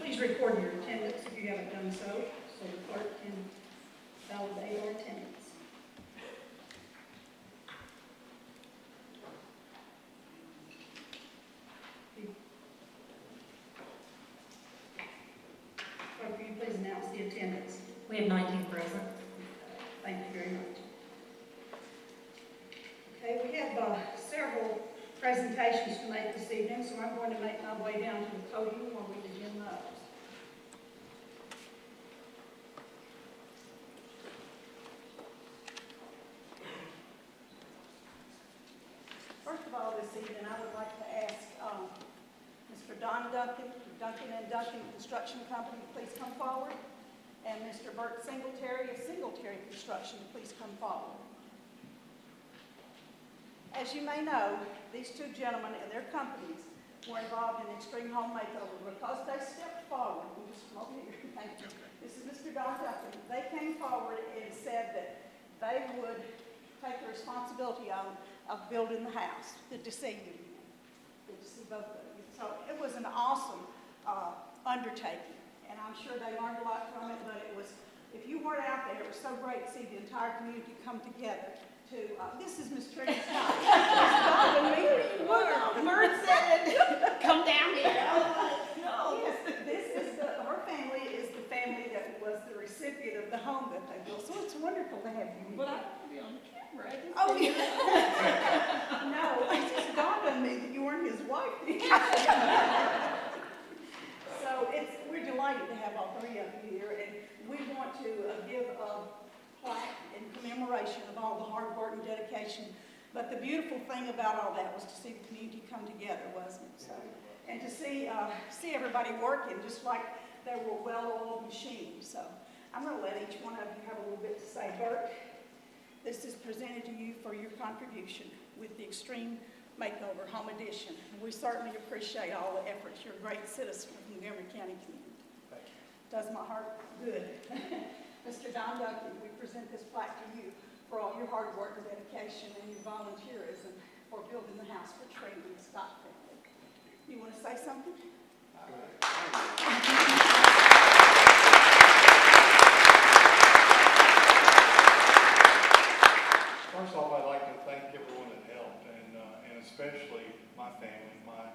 Please record your attendance if you haven't done so the clerk can validate our attendance. Clerk, will you please announce the attendance? We have 19 present. Thank you very much. Okay, we have several presentations to make this evening, so I'm going to make my way down to the podium while we begin those. First of all, this evening, I would like to ask Mr. Don Duncan, Duncan & Duncan Construction Company, to please come forward, and Mr. Bert Singletary of Singletary Construction to please come forward. As you may know, these two gentlemen and their companies were involved in Extreme Home Makeover because they stepped forward. We'll just come over here. Thank you. This is Mr. Don Duncan. They came forward and said that they would take the responsibility of building the house. Good to see you. Good to see both of you. So it was an awesome undertaking, and I'm sure they learned a lot from it, but it was, if you weren't out there, it was so great to see the entire community come together to, this is Miss Trina's house. Well, Bert said, come down here. No. Yes, this is her family is the family that was the recipient of the home that they built, so it's wonderful to have you. But I want to be on the camera. Oh, yeah. No, it just dawned on me that you weren't his wife. So we're delighted to have all three of you here, and we want to give a plaque in commemoration of all the hard work and dedication. But the beautiful thing about all that was to see the community come together, wasn't it? So, and to see everybody working just like they were well-oiled machines. So I'm going to let each one of you have a little bit to say. Bert, this is presented to you for your contribution with the Extreme Makeover Home Edition. We certainly appreciate all the efforts. You're a great citizen of Montgomery County community. Thank you. Does my heart good. Mr. Don Duncan, we present this plaque to you for all your hard work and dedication and your volunteerism for building the house for Trina and the Scott family. You want to say something? First off, I'd like to thank everyone that helped, and especially my family. My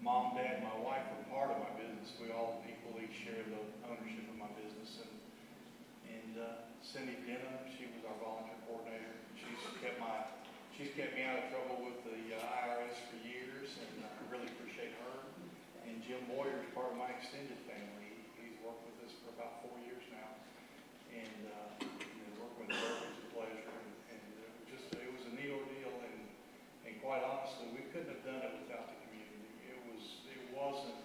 mom, dad, and my wife were part of my business. We all equally share the ownership of my business. And Cindy Denham, she was our volunteer coordinator. She's kept me out of trouble with the IRS for years, and I really appreciate her. And Jim Boyer is part of my extended family. He's worked with us for about 4 years now, and working with her was a pleasure. And it was a neat ordeal, and quite honestly, we couldn't have done it without the community. It wasn't.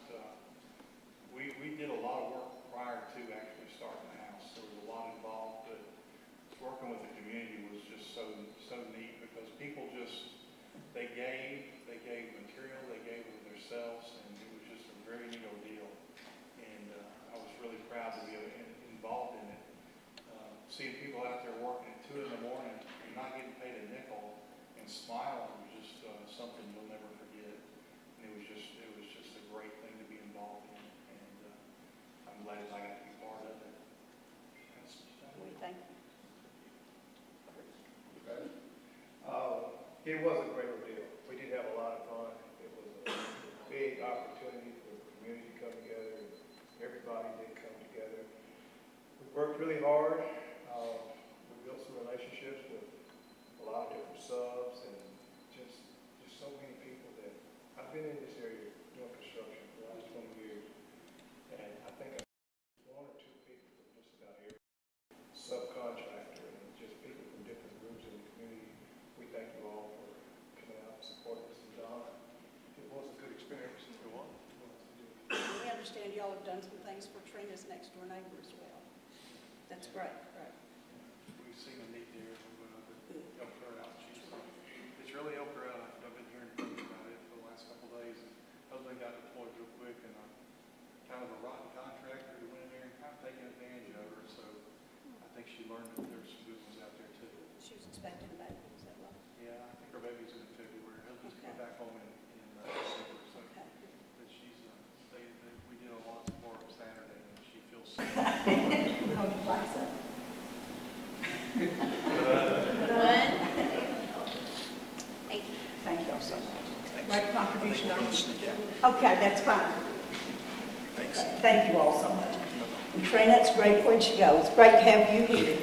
We did a lot of work prior to actually starting the house. There was a lot involved, but working with the community was just so neat because people they gave material, they gave of themselves, and it was just a very neat ordeal. And I was really proud to be involved in it. Seeing people out there working at 2 in the morning and not getting paid a nickel and smiling was just something you'll never forget. And it was just a great thing to be involved in, and I'm glad I got to be part of it. We thank you. Okay. It was a great ordeal. We did have a lot of fun. It was a big opportunity for the community to come together. Everybody did come together. We worked really hard. We built some relationships with a lot of different subs and just so many people that I've been in this area doing construction for the last 20 years, and I think I've one or two people from just about every subcontractor and just people from different groups in the community. We thank you all for coming out and supporting us. And Don, it was a good experience. It was. We understand y'all have done some things for Trina's next door neighbor as well. That's great. Right. We've seen a need there. We're going to help her out. It's really helped her out. I've been hearing from her about it for the last couple of days. And husband got deployed real quick, and I'm kind of a rotten contractor who went in there and kind of taking advantage of her. So I think she learned that there's some good ones out there too. She was expecting a baby, is that right? Yeah, I think her baby's in February. Husband's Okay. coming back home in December. So Okay. but we did a lot more of Santa Thank you all so much. Right contribution on. Okay, that's fine. Thanks. Thank you all so much. And Trina, it's great where she goes. It's great to have you here.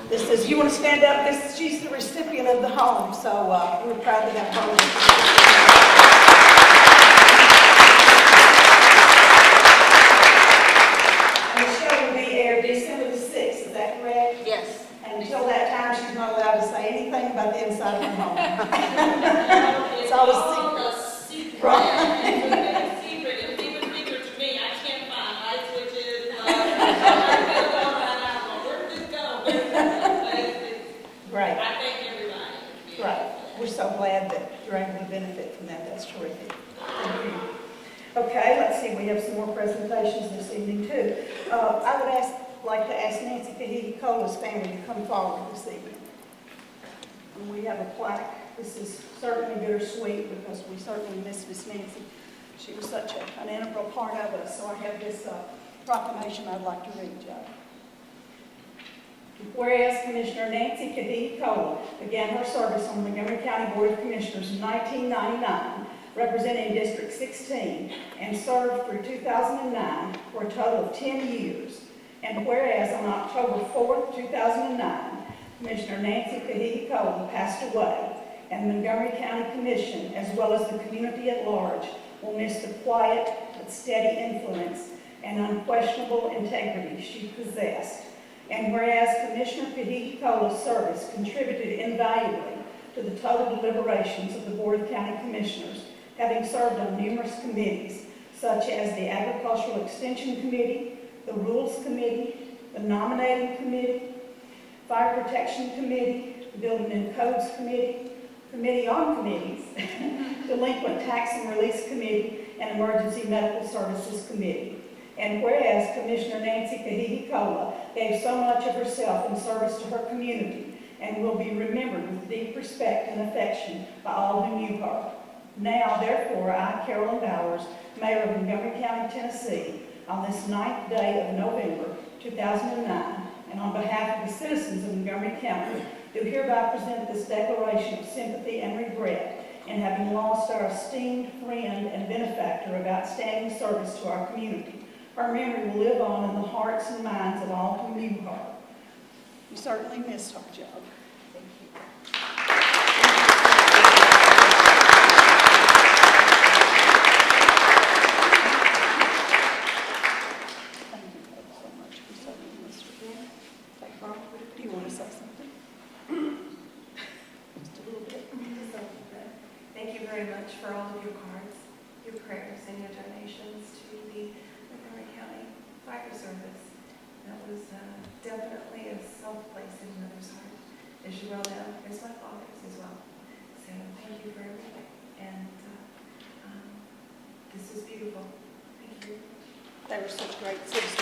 This is, you want to stand up? She's the recipient of the home, so we're proud to have her. And the show will be aired December the 6th, is that correct? Yes. And until that time, she's not allowed to say anything about the inside of her home. It's all a secret. Right. Secret. If he would secret to me, I can't find light switches. Where did this go? Great. I thank everybody. Right. We're so glad that you're able to benefit from that. That's terrific. Thank you. Okay, let's see. We have some more presentations this evening too. I would like to ask Nancy Kahiki-Cola's family to come forward this evening. And we have a plaque. This is certainly bittersweet because we certainly miss Miss Nancy. She was such an integral part of us. So I have this proclamation I'd like to read, Joe. Whereas Commissioner Nancy Kahiki-Cola began her service on the Montgomery County Board of Commissioners in 1999, representing District 16, and served through 2009 for a total of 10 years. And whereas on October 4th, 2009, Commissioner Nancy Kahiki-Cola passed away, and the Montgomery County Commission, as well as the community at large, will miss the quiet but steady influence and unquestionable integrity she possessed. And whereas Commissioner Kahiki-Cola's service contributed invaluably to the total deliberations of the Board of County Commissioners, having served on numerous committees, such as the Agricultural Extension Committee, the Rules Committee, the Nominating Committee, Fire Protection Committee, the Building and Codes Committee, Committee on Committees, Delinquent Tax and Release Committee, and Emergency Medical Services Committee. And whereas Commissioner Nancy Kahiki-Cola gave so much of herself in service to her community and will be remembered with deep respect and affection by all who knew her. Now, therefore, I, Carolyn Bowers, Mayor of Montgomery County, Tennessee, on this 9th day of November, 2009, and on behalf of the citizens of Montgomery County, do hereby present this declaration of sympathy and regret in having lost our esteemed friend and benefactor of outstanding service to our community. Her memory will live on in the hearts and minds of all who knew her. We certainly missed her, Joe. Thank you. Do you want to say something? Just a little bit. Thank you very much for all of your cards, your prayers, and your donations to the Montgomery County Fire Service. That was definitely a soft place in mother's heart, as you well know, as my father's as well. So thank you for everything, and this is beautiful. Thank you. They were such great citizens.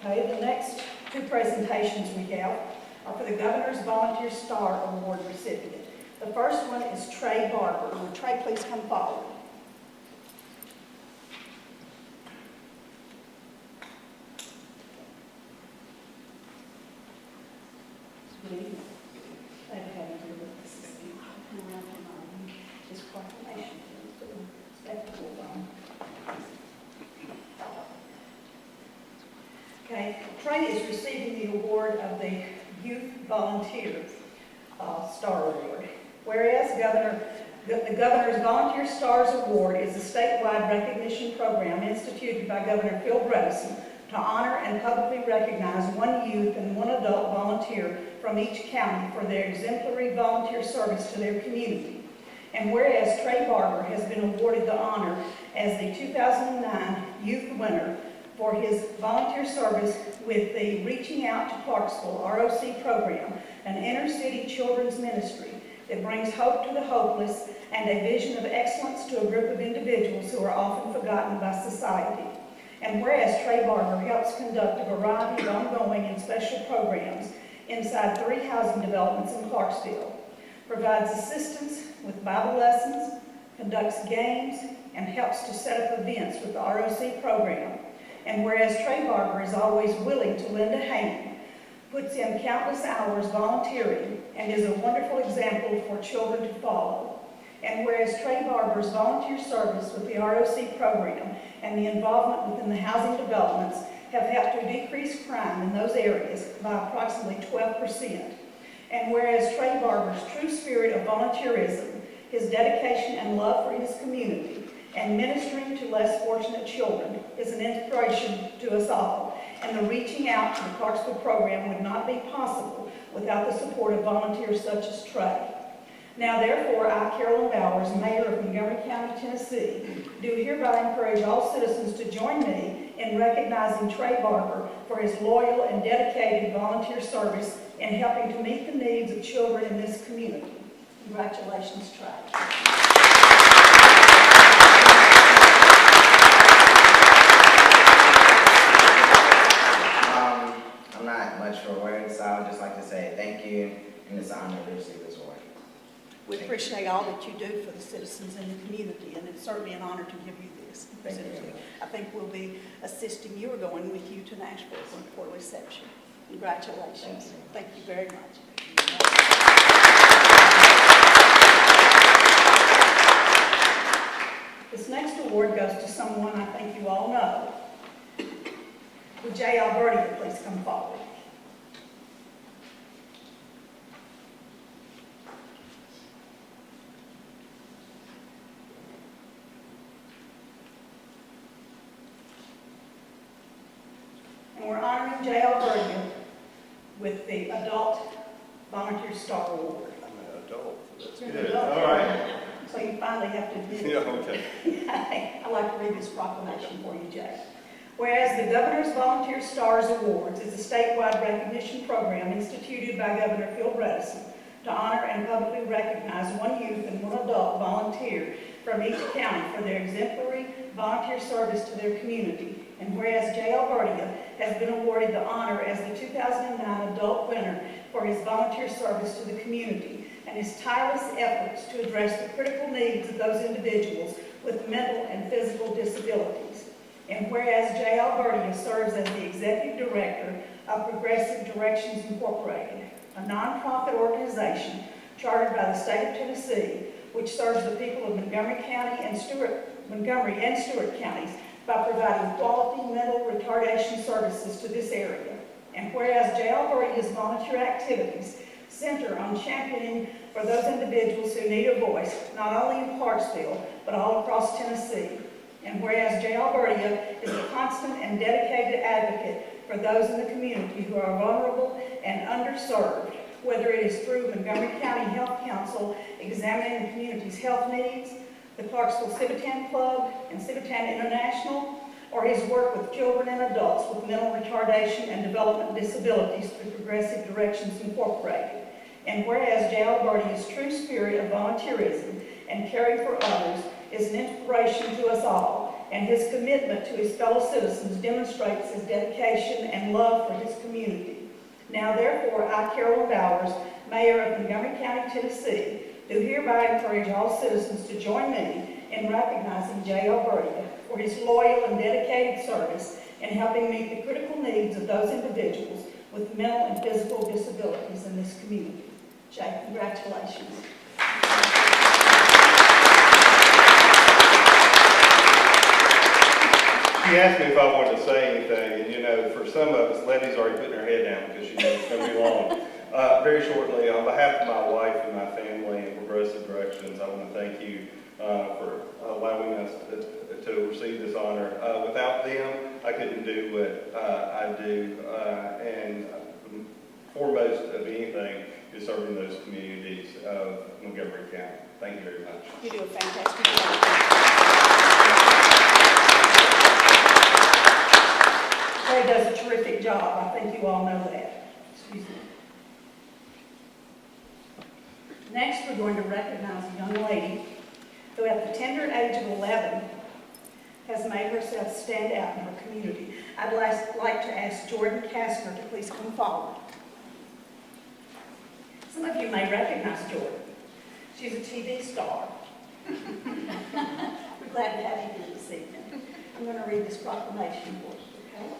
Okay, the next two presentations we have are for the Governor's Volunteer Star Award recipient. The first one is Trey Barber. Will Trey please come forward? Good evening. Glad to have you here with us this evening. His proclamation. Spectacle. Okay, Trey is receiving the award of the Youth Volunteer Star Award. Whereas the Governor's Volunteer Stars Award is a statewide recognition program instituted by Governor Phil Bredesen to honor and publicly recognize one youth and one adult volunteer from each county for their exemplary volunteer service to their community. And whereas Trey Barber has been awarded the honor as the 2009 Youth Winner for his volunteer service with the Reaching Out to Clarksville ROC program, an inner-city children's ministry that brings hope to the hopeless and a vision of excellence to a group of individuals who are often forgotten by society. And whereas Trey Barber helps conduct a variety of ongoing and special programs inside 3 housing developments in Clarksville, provides assistance with Bible lessons, conducts games, and helps to set up events with the ROC program. And whereas Trey Barber is always willing to lend a hand, puts in countless hours volunteering, and is a wonderful example for children to follow. And whereas Trey Barber's volunteer service with the ROC program and the involvement within the housing developments have helped to decrease crime in those areas by approximately 12%. And whereas Trey Barber's true spirit of volunteerism, his dedication and love for his community, and ministering to less fortunate children is an inspiration to us all. And the reaching out to the Clarksville program would not be possible without the support of volunteers such as Trey. Now therefore, I, Carolyn Bowers, Mayor of Montgomery County, Tennessee, do hereby encourage all citizens to join me in recognizing Trey Barber for his loyal and dedicated volunteer service in helping to meet the needs of children in this community. Congratulations, Trey. I'm not much for words, so I would just like to say thank you, and it's an honor to receive this award. We appreciate all that you do for the citizens in the community, and it's certainly an honor to give you this. Thank you very much. I think we'll be assisting you or going with you to Nashville for reception. Congratulations. Thank you very much. This next award goes to someone I think you all know. Would J. Alberti please come forward? And we're honoring J. Alberti with the Adult Volunteer Star Award. I'm an adult, that's You're an good. adult. All right. So you finally have to admit it. Yeah, okay. I'd like to read this proclamation for you, Jay. Whereas the Governor's Volunteer Stars Awards is a statewide recognition program instituted by Governor Phil Bredesen to honor and publicly recognize one youth and one adult volunteer from each county for their exemplary volunteer service to their community. And whereas J. Alberti has been awarded the honor as the 2009 adult winner for his volunteer service to the community and his tireless efforts to address the critical needs of those individuals with mental and physical disabilities. And whereas J. Alberti serves as the Executive Director of Progressive Directions Incorporated, a nonprofit organization chartered by the state of Tennessee, which serves the people of Montgomery and Stewart counties by providing quality mental retardation services to this area. And whereas J. Alberti's volunteer activities center on championing for those individuals who need a voice, not only in Clarksville, but all across Tennessee. And whereas J. Alberti is a constant and dedicated advocate for those in the community who are vulnerable and underserved, whether it is through Montgomery County Health Council examining the community's health needs, the Clarksville Civitan Club and Civitan International, or his work with children and adults with mental retardation and development disabilities through Progressive Directions Incorporated. And whereas J. Alberti's true spirit of volunteerism and caring for others is an inspiration to us all, and his commitment to his fellow citizens demonstrates his dedication and love for his community. Now therefore, I, Carolyn Bowers, Mayor of Montgomery County, Tennessee, do hereby encourage all citizens to join me in recognizing J. Alberti for his loyal and dedicated service in helping meet the critical needs of those individuals with mental and physical disabilities in this community. Jay, congratulations. She asked me if I wanted to say anything, and you know, for some of us, Letty's already putting her head down because she knows it's going to be long. Very shortly, on behalf of my wife and my family and Progressive Directions, I want to thank you for allowing us to receive this honor. Without them, I couldn't do what I do, and foremost of anything is serving those communities of Montgomery County. Thank you very much. You do a fantastic job. Jay does a terrific job. I think you all know that. Excuse me. Next, we're going to recognize a young lady who at the tender age of 11 has made herself stand out in her community. I'd like to ask Jordan Kastner to please come forward. Some of you may recognize Jordan. She's a TV star. We're glad to have you here this evening. I'm going to read this proclamation for you, okay?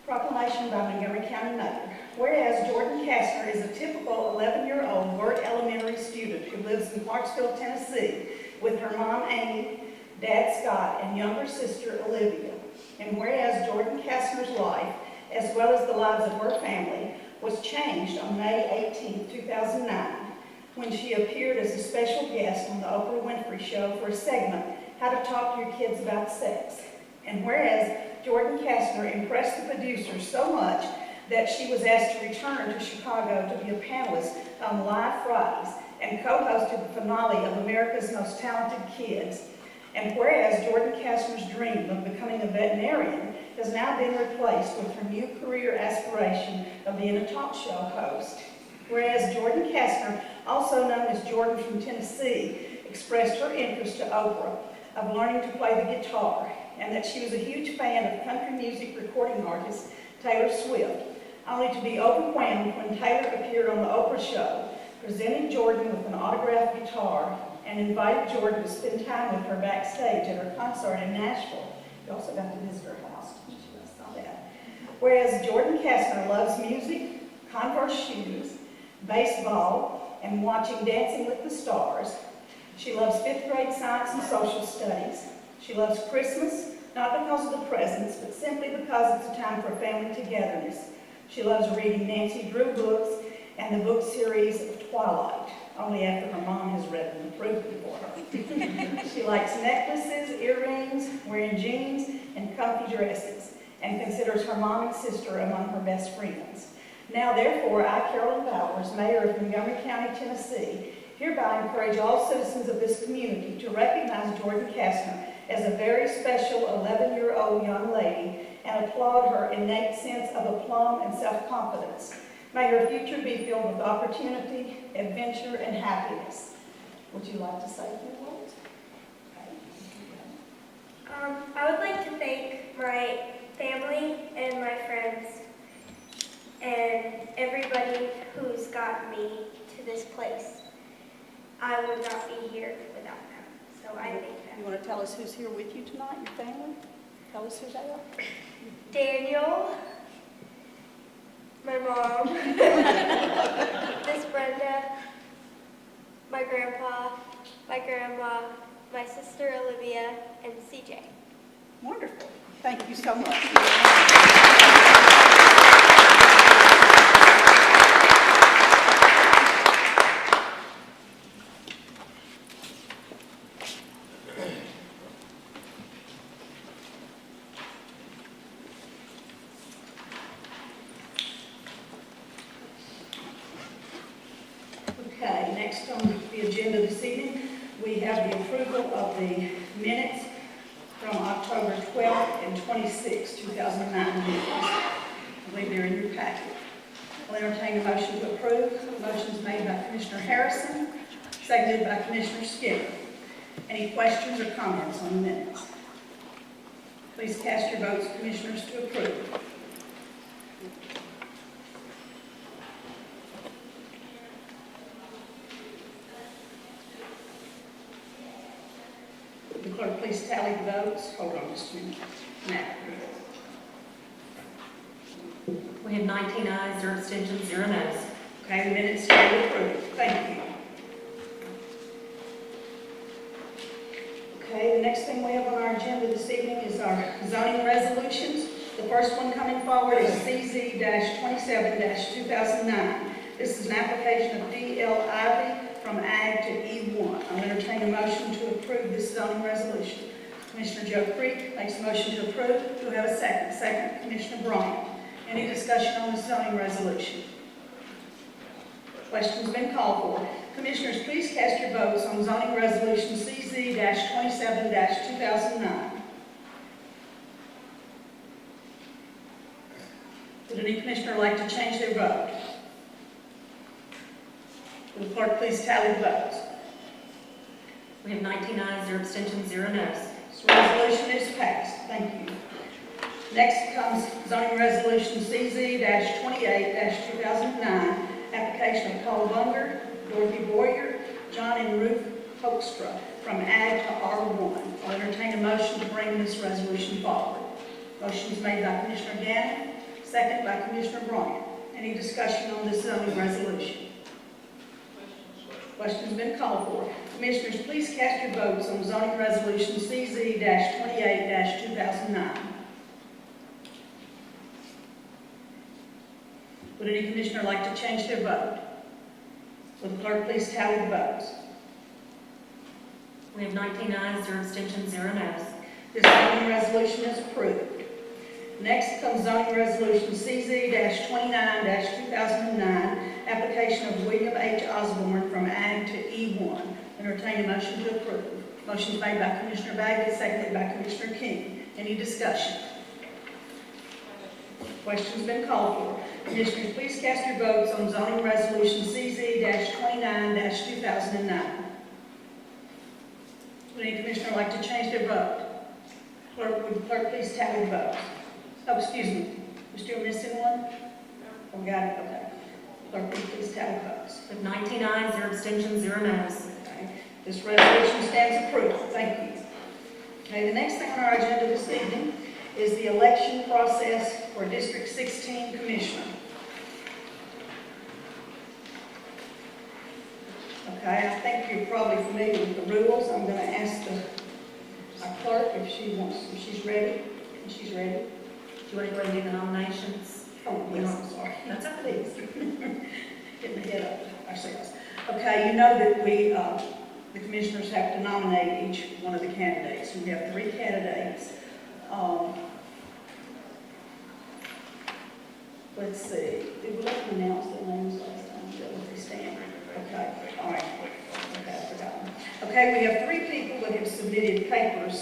Proclamation by Montgomery County Mayor. Whereas Jordan Kastner is a typical 11-year-old Wirt Elementary student who lives in Clarksville, Tennessee, with her mom, Amy, dad, Scott, and younger sister, Olivia. And whereas Jordan Kastner's life, as well as the lives of her family, was changed on May 18, 2009, when she appeared as a special guest on the Oprah Winfrey Show for a segment, How to Talk to Your Kids About Sex. And whereas Jordan Kastner impressed the producers so much that she was asked to return to Chicago to be a panelist on Live Fridays and co-hosted the finale of America's Most Talented Kids. And whereas Jordan Kastner's dream of becoming a veterinarian has now been replaced with her new career aspiration of being a talk show host. Whereas Jordan Kastner, also known as Jordan from Tennessee, expressed her interest to Oprah of learning to play the guitar, and that she was a huge fan of country music recording artist Taylor Swift, only to be overwhelmed when Taylor appeared on the Oprah Show, presented Jordan with an autographed guitar, and invited Jordan to spend time with her backstage at her concert in Nashville. You also got to visit her house. She saw that. Whereas Jordan Kastner loves music, Converse shoes, baseball, and watching Dancing with the Stars. She loves 5th grade science and social studies. She loves Christmas, not because of the presents, but simply because it's a time for family togetherness. She loves reading Nancy Drew books and the book series of Twilight, only after her mom has read them and approved them for her. She likes necklaces, earrings, wearing jeans, and comfy dresses, and considers her mom and sister among her best friends. Now, therefore, I, Carolyn Bowers, Mayor of Montgomery County, Tennessee, hereby encourage all citizens of this community to recognize Jordan Kastner as a very special 11-year-old young lady and applaud her innate sense of aplomb and self-confidence. May her future be filled with opportunity, adventure, and happiness. Would you like to say a few words? I would like to thank my family and my friends and everybody who's gotten me to this place. I would not be here without them, so I thank them. You want to tell us who's here with you tonight, your family? Tell us who they are. Daniel, my mom, Miss Brenda, my grandpa, my grandma, my sister Olivia, and CJ. Wonderful. Thank you so much. Okay, next on the agenda this evening, we have the approval of the minutes from October 12th and 26th, 2009 meetings. I believe they're in your packet. I'll entertain a motion to approve. The motion is made by Commissioner Harrison, seconded by Commissioner Skinner. Any questions or comments on the minutes? Please cast your votes, Commissioners, to approve. Would the clerk please tally the votes? Hold on just a minute. Now. We have 19 ayes, 0 abstentions, 0 noes. Okay, the minutes stand approved. Thank you. Okay, the next thing we have on our agenda this evening is our zoning resolutions. The first one coming forward is CZ-27-2009. This is an application of D.L. Ivy from Ag to E1. I'll entertain a motion to approve this zoning resolution. Commissioner Joe Creek makes a motion to approve. Do we have a second? Second, Commissioner Bryant. Any discussion on this zoning resolution? Question's been called for. Commissioners, please cast your votes on zoning resolution CZ-27-2009. Would any commissioner like to change their vote? Will the clerk please tally the votes? We have 19 ayes, 0 abstentions, 0 noes. This resolution is passed. Thank you. Next comes zoning resolution CZ-28-2009, application of Cole Bunger, Dorothy Boyer, John and Ruth Hoekstra from Ag to R1. I'll entertain a motion to bring this resolution forward. Motion is made by Commissioner Gannon, second by Commissioner Bryant. Any discussion on this zoning resolution? Question's been called for. Commissioners, please cast your votes on zoning resolution CZ-28-2009. Would any commissioner like to change their vote? Will the clerk please tally the votes? We have 19 ayes, 0 abstentions, 0 noes. This zoning resolution is approved. Next comes zoning resolution CZ-29-2009, application of William H. Osborne from Ag to E1. Entertain a motion to approve. Motion is made by Commissioner Baggett, seconded by Commissioner King. Any discussion? Question's been called for. Commissioners, please cast your votes on zoning resolution CZ-29-2009. Would any commissioner like to change their vote? Would the clerk please tally the votes? Oh, excuse me. We're still missing one? Oh, we got it, okay. Clerk, please tally the votes. We have 19 ayes, 0 abstentions, 0 noes. Okay. This resolution stands approved. Thank you. Okay, the next thing on our agenda this evening is the election process for District 16 Commissioner. Okay, I think you're probably familiar with the rules. I'm going to ask our clerk if she's ready. Do you want to go and do the nominations? Oh, yes, I'm sorry. That's okay. Please. Getting ahead of ourselves. Okay, you know that the commissioners have to nominate each one of the candidates. We have 3 candidates. Let's see. Did we let them announce their names last time? Is that what they stand? Okay, all right. Okay, I forgot. Okay, we have 3 people that have submitted papers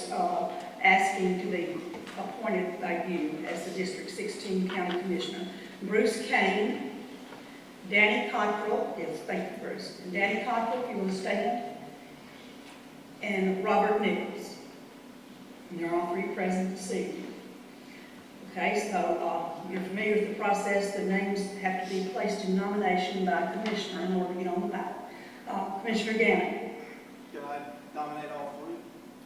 asking to be appointed by you as the District 16 County Commissioner. Bruce Kane, Danny Cottrell, yes, thank you, Bruce. And Danny Cottrell, if you will stand, and Robert Nichols. And they're all 3 present this evening. Okay, so you're familiar with the process. The names have to be placed in nomination by a commissioner in order to get on the ballot. Commissioner Gannon. Can I nominate all 3?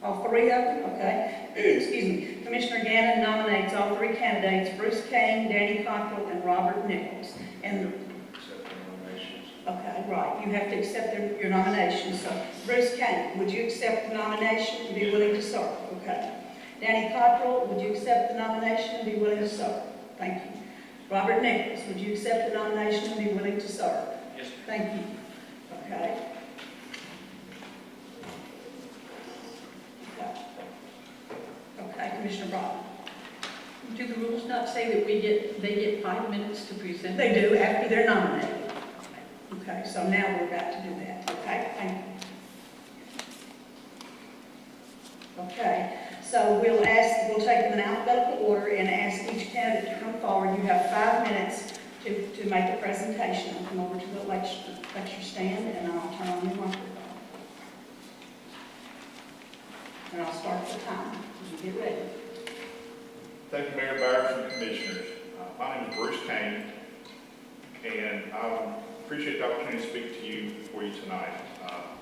All 3 of them? Okay. Excuse me. Commissioner Gannon nominates all 3 candidates, Bruce Kane, Danny Cottrell, and Robert Nichols. And Accept the nominations. okay, right. You have to accept your nomination. So, Bruce Kane, would you accept the nomination and be willing to serve? Okay. Danny Cottrell, would you accept the nomination and be willing to serve? Thank you. Robert Nichols, would you accept the nomination and be willing to serve? Yes. Thank you. Okay. Okay, Commissioner Broughton. Do the rules not say that they get 5 minutes to present? They do after they're nominated. Okay, so now we're about to do that. Okay, thank you. Okay, so we'll take them in alphabetical order and ask each candidate to come forward. You have 5 minutes to make a presentation. I'll come over to the lecture stand and I'll turn on the microphone. And I'll start the time as you get ready. Thank you, Mayor Byers and Commissioners. My name is Bruce Kane, and I appreciate the opportunity to speak to you for you tonight.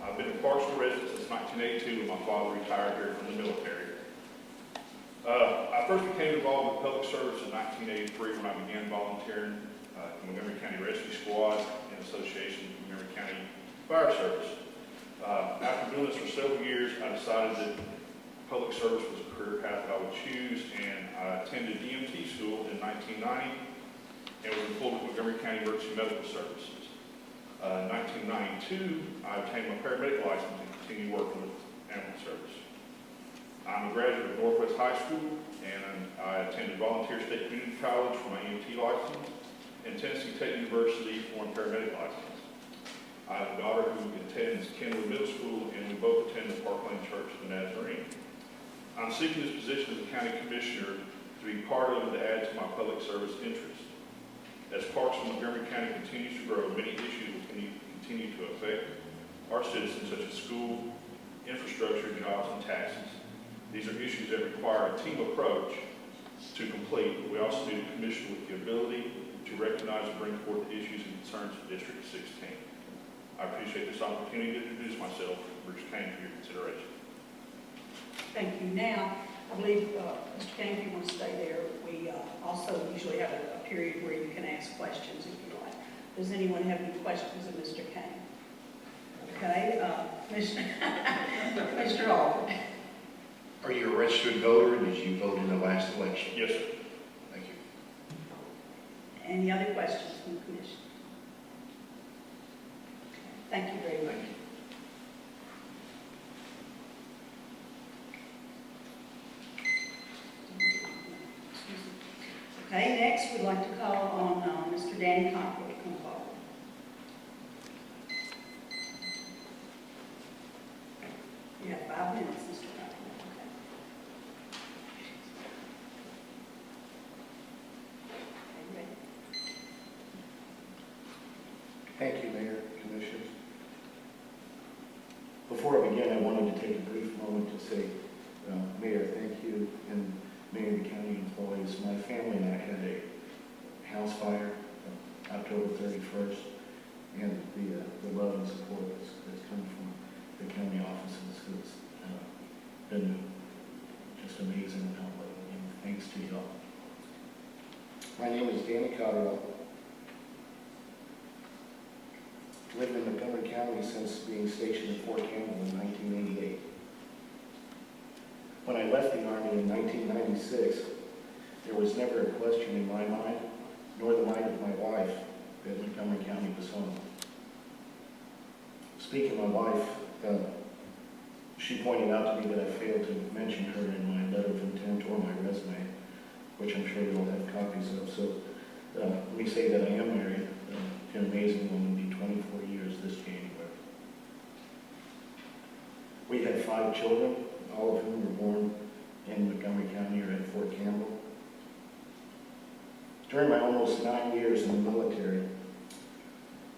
I've been a Clarksville resident since 1982 when my father retired here from the military. I first became involved with public service in 1983 when I began volunteering at the Montgomery County Rescue Squad in association with the Montgomery County Fire Service. After doing this for several years, I decided that public service was a career path that I would choose, and I attended EMT school in 1990 and was employed with Montgomery County Emergency Medical Services. In 1992, I obtained my paramedic license and continued working with ambulance service. I'm a graduate of Northwest High School, and I attended Volunteer State Community College for my EMT license and Tennessee Tech University for my paramedic license. I have a daughter who attends Kenwood Middle School, and we both attend the Parkland Church of the Nazarene. I'm seeking this position as a county commissioner to be part of and to add to my public service interest. As Parks in Montgomery County continues to grow, many issues will continue to affect our citizens, such as school, infrastructure, jobs, and taxes. These are issues that require a team approach to complete, but we also need a commission with the ability to recognize and bring forth the issues and concerns of District 16. I I appreciate this opportunity to introduce myself, Bruce Kane, for your consideration. Thank you. Now, I believe, Mr. Kane, if you want to stay there, we also usually have a period where you can ask questions if you like. Does anyone have any questions of Mr. Kane? Okay, Mr. Alford. Are you a registered voter? Did you vote in the last election? Yes, sir. Thank you. Any other questions from the commission? Thank you very much. Okay, next we'd like to call on Mr. Danny Conklin to come forward. You have 5 minutes, Mr. Conklin. Okay. Okay, ready? Thank you, Mayor, Commissioners. Before I begin, I wanted to take a brief moment to say, Mayor, thank you, and Mayor and county employees. My family and I had a house fire October 31st, and the love and support that's come from the county offices has been just amazing and humbling, and thanks to y'all. My name is Danny Cotterell. Lived in Montgomery County since being stationed at Fort Campbell in 1988. When I left the Army in 1996, there was never a question in my mind, nor the mind of my wife, that Montgomery County was home. Speaking of my wife, she pointed out to me that I failed to mention her in my letter of intent or my resume, which I'm sure you'll have copies of. So let me say that I am married to an amazing woman, be 24 years this January. We have 5 children, all of whom were born in Montgomery County or at Fort Campbell. During my almost 9 years in the military,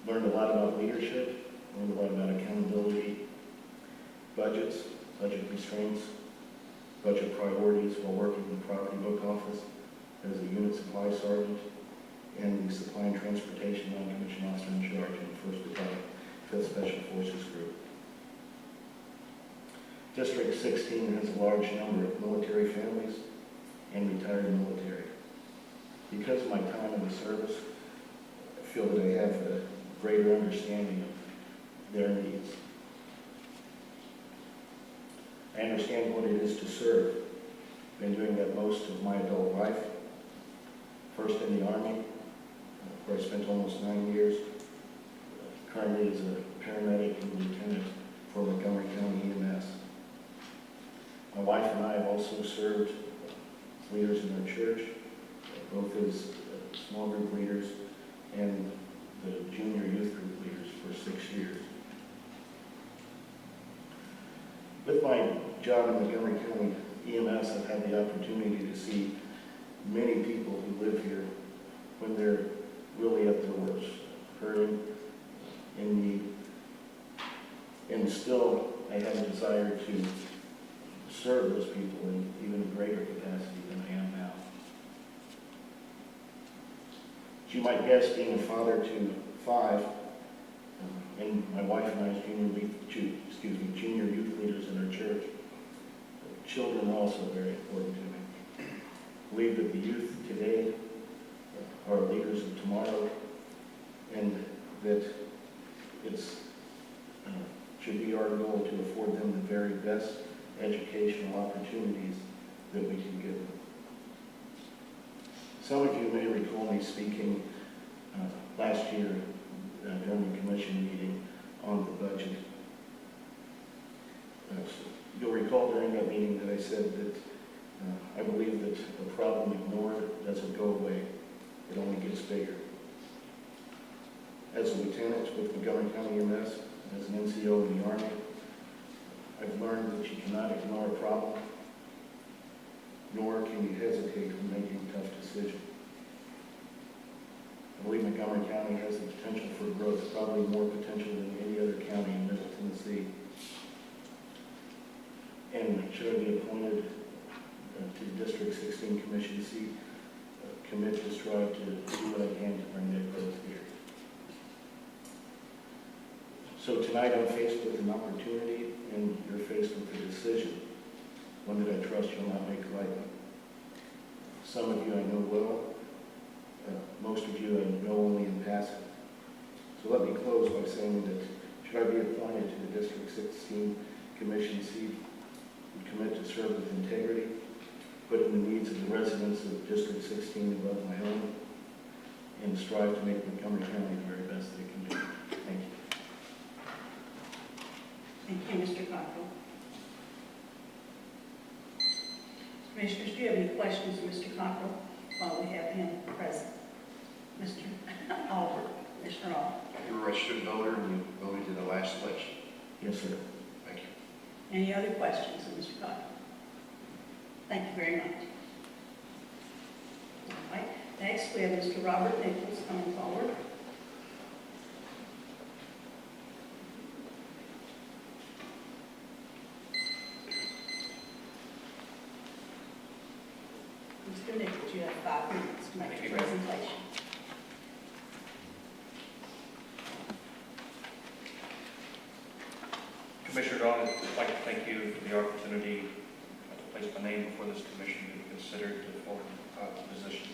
learned a lot about leadership, learned a lot about accountability, budgets, budget constraints, budget priorities while working in the property book office as a unit supply sergeant and the supply and transportation non-commissioned officer in charge in the 1st Battalion, 5th Special Forces Group. District 16 has a large number of military families and retired military. Because of my time in the service, I feel that I have a greater understanding of their needs. I understand what it is to serve. I've been doing that most of my adult life. First in the Army, where I spent almost 9 years. Currently as a paramedic and lieutenant for Montgomery County EMS. My wife and I have also served as leaders in our church, both as small group leaders and the junior youth group leaders for 6 years. With my job in Montgomery County EMS, I've had the opportunity to see many people who live here when they're really at their worst, hurting, in need. And still, I have a desire to serve those people in even a greater capacity than I am now. As you might guess, being a father to 5, and my wife and I as junior youth leaders in our church, children are also very important to me. I believe that the youth today are leaders of tomorrow, and that it's should be our goal to afford them the very best educational opportunities that we can give them. Some of you may recall me speaking last year during the commission meeting on the budget. You'll recall during that meeting that I said that I believe that a problem ignored doesn't go away. It only gets bigger. As a lieutenant with Montgomery County EMS, as an NCO in the Army, I've learned that you cannot ignore a problem, nor can you hesitate when making a tough decision. I believe Montgomery County has the potential for growth, probably more potential than any other county in Middle Tennessee. And should I be appointed to the District 16 Commission seat, commit to strive to do what I can to bring that growth here. So tonight I'm faced with an opportunity and you're faced with a decision. One that I trust you'll not make lightly. Some of you I know well, most of you I know only in passing. So let me close by saying that should I be appointed to the District 16 Commission seat, I commit to serve with integrity, putting the needs of the residents of District 16 above my own, and strive to make Montgomery County the very best they can do. Thank you. Thank you, Mr. Cockrell. Commissioners, do you have any questions of Mr. Cockrell while we have him present? Mr. Albert, Commissioner Albert. You're a registered voter and you voted in the last election. Yes, sir. Thank you. Any other questions of Mr. Cockrell? Thank you very much. All right. Next, we have Mr. Robert Nichols coming forward. Mr. Nichols, you have 5 minutes to make your presentation. Commissioner Don, I'd like to thank you for the opportunity to place my name before this commission to be considered for the position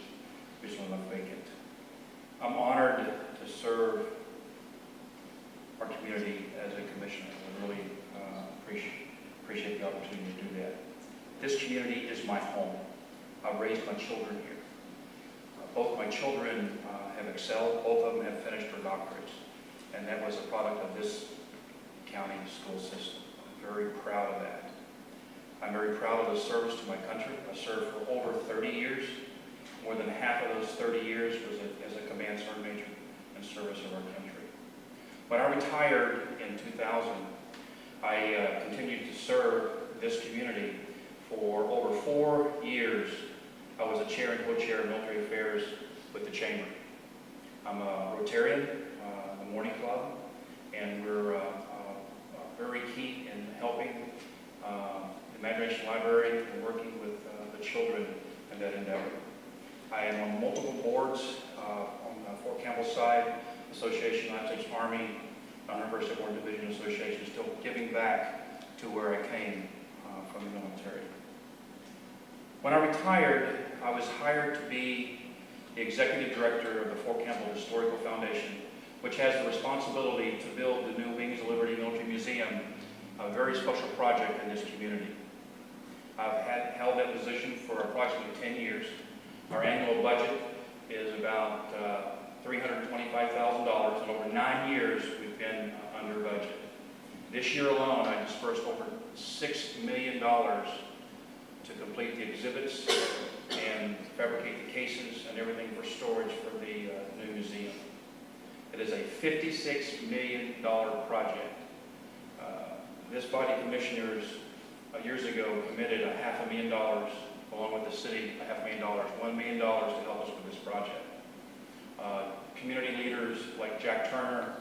recently left vacant. I'm honored to serve our community as a commissioner. I really appreciate the opportunity to do that. This community is my home. I've raised my children here. Both my children have excelled. Both of them have finished their doctorates. And that was a product of this county school system. I'm very proud of that. I'm very proud of the service to my country. I served for over 30 years. More than half of those 30 years was as a command sergeant major in service of our country. When I retired in 2000, I continued to serve this community for over 4 years. I was a chair and co-chair of military affairs with the Chamber. I'm a Rotarian, the Morning Club, and we're very key in helping the Imagination Library and working with the children in that endeavor. I am on multiple boards on the Fort Campbell side, Association, United States Army, University of Warren Division Association, still giving back to where I came from the military. When I retired, I was hired to be the executive director of the Fort Campbell Historical Foundation, which has the responsibility to build the new Wings of Liberty Military Museum, a very special project in this community. I've held that position for approximately 10 years. Our annual budget is about $325,000, and over 9 years we've been under budget. This year alone, I dispersed over $6 million to complete the exhibits and fabricate the cases and everything for storage for the new museum. It is a $56 million project. This body of commissioners years ago committed $500,000, along with the city, $500,000, $1 million to help us with this project. Community leaders like Jack Turner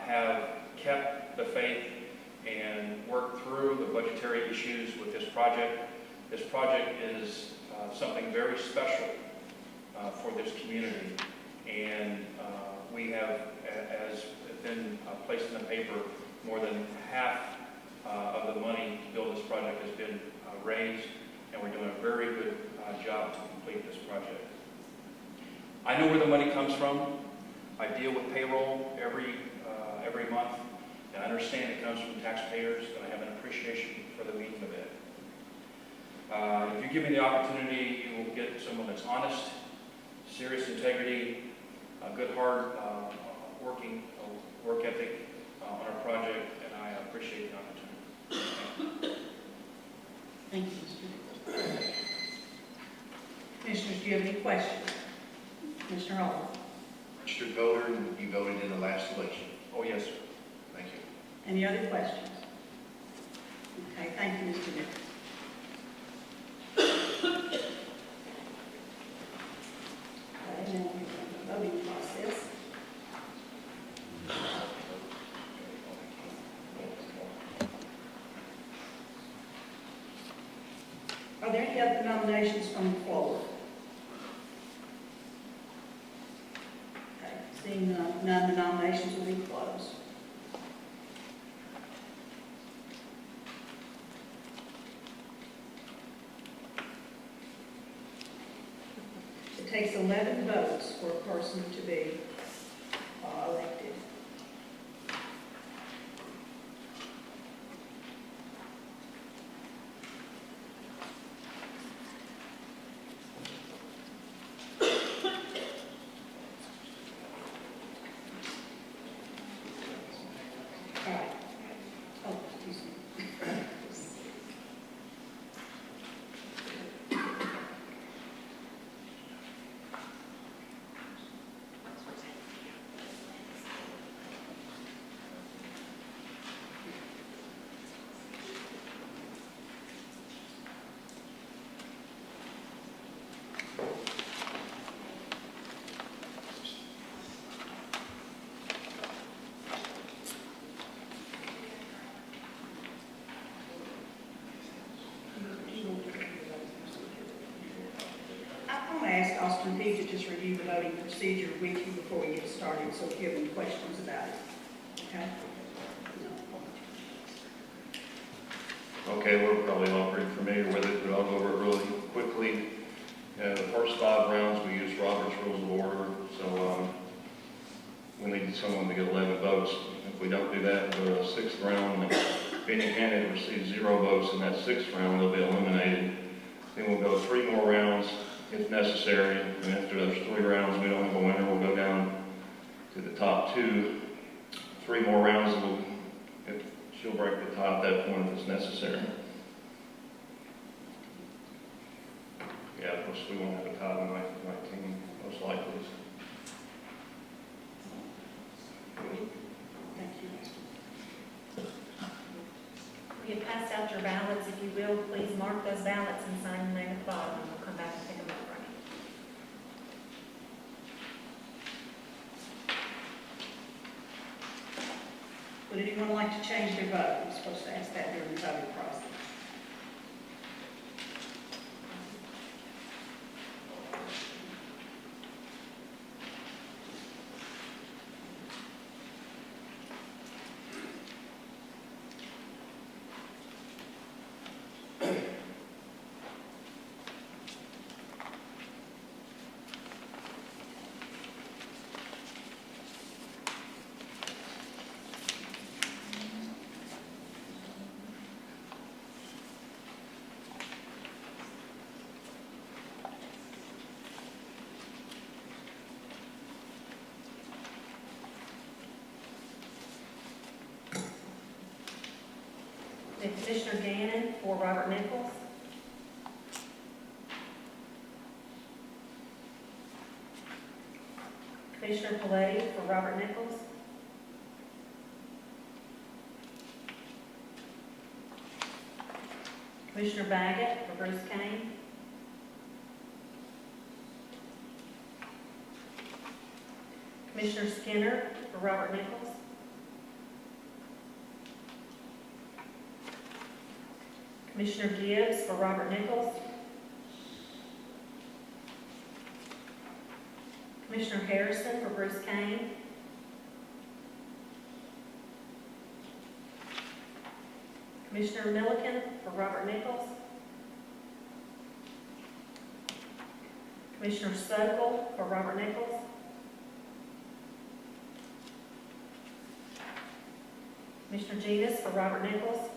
have kept the faith and worked through the budgetary issues with this project. This project is something very special for this community, and we have, as been placed in the paper, more than half of the money to build this project has been raised, and we're doing a very good job to complete this project. I know where the money comes from. I deal with payroll every month, and I understand it comes from taxpayers, and I have an appreciation for the meaning of it. If you give me the opportunity, you will get someone that's honest, serious integrity, a good hard working work ethic on our project, and I appreciate the opportunity. Thank you, Mr. Nichols. Commissioners, do you have any questions? Commissioner Hall. Registered voter and you voted in the last election. Oh, yes, sir. Thank you. Any other questions? Okay, thank you, Mr. Nichols. Okay, now we have the voting process. Are there any other nominations from the floor? Okay, seeing none, the nominations will be closed. takes 11 votes for a person to be elected. All right. Oh, excuse me. I'm going to ask Austin Peay to just review the voting procedure with you before we get started, so if you have any questions about it, okay? Okay, we're probably all pretty familiar with it, but I'll go over it really quickly. The first 5 rounds, we use Robert's Rules of Order, so we need someone to get 11 votes. If we don't do that, we'll go to a 6th round. If any candidate receives 0 votes in that 6th round, they'll be eliminated. Then we'll go 3 more rounds if necessary, and after those 3 rounds, we don't have a winner, we'll go down to the top 2. 3 more rounds, if she'll break the tie at that point if it's necessary. Yeah, of course, we won't have a tie tonight, 19, most likely. Thank you. We have passed out your ballots. If you will, please mark those ballots and sign your name at the bottom, and we'll come back and pick them up from you. Would anyone like to change their vote? I'm supposed to ask that during the voting process. And Commissioner Gannon for Robert Nichols. Commissioner Pallady for Robert Nichols. Commissioner Baggett for Bruce Kane. Commissioner Skinner for Robert Nichols. Commissioner Gibbs for Robert Nichols. Commissioner Harrison for Bruce Kane. Commissioner Milliken for Robert Nichols. Commissioner Sokol for Robert Nichols. Commissioner Genus for Robert Nichols.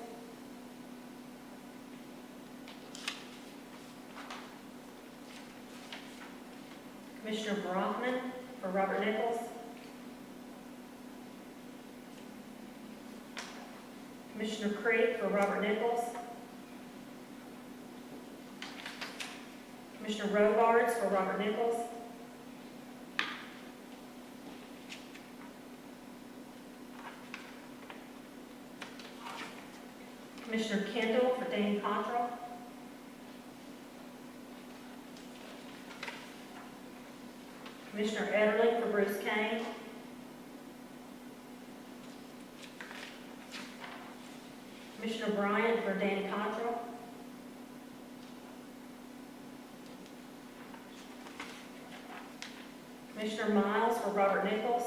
Commissioner Brockman for Robert Nichols. Commissioner Creek for Robert Nichols. Commissioner Robards for Robert Nichols. Commissioner Kendall for Dan Cottrell. Commissioner Ederling for Bruce Kane. Commissioner Bryant for Dan Cottrell. Commissioner Miles for Robert Nichols.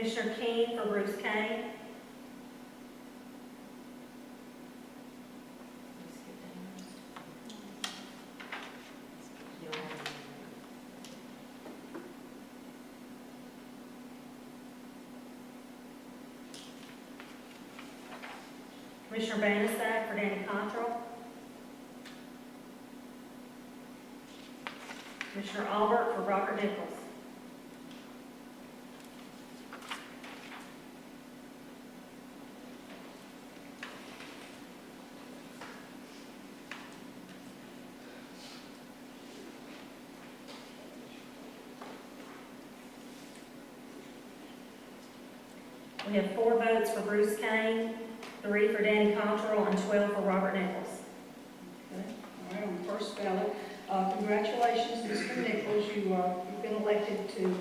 Commissioner King for Bruce Kane. Commissioner Bannister for Danny Cottrell. Commissioner Albert for Robert Nichols. We have 4 votes for Bruce Kane, 3 for Danny Cottrell, and 12 for Robert Nichols. Okay, all right, on the first ballot, congratulations, Mr. Nichols, you've been elected to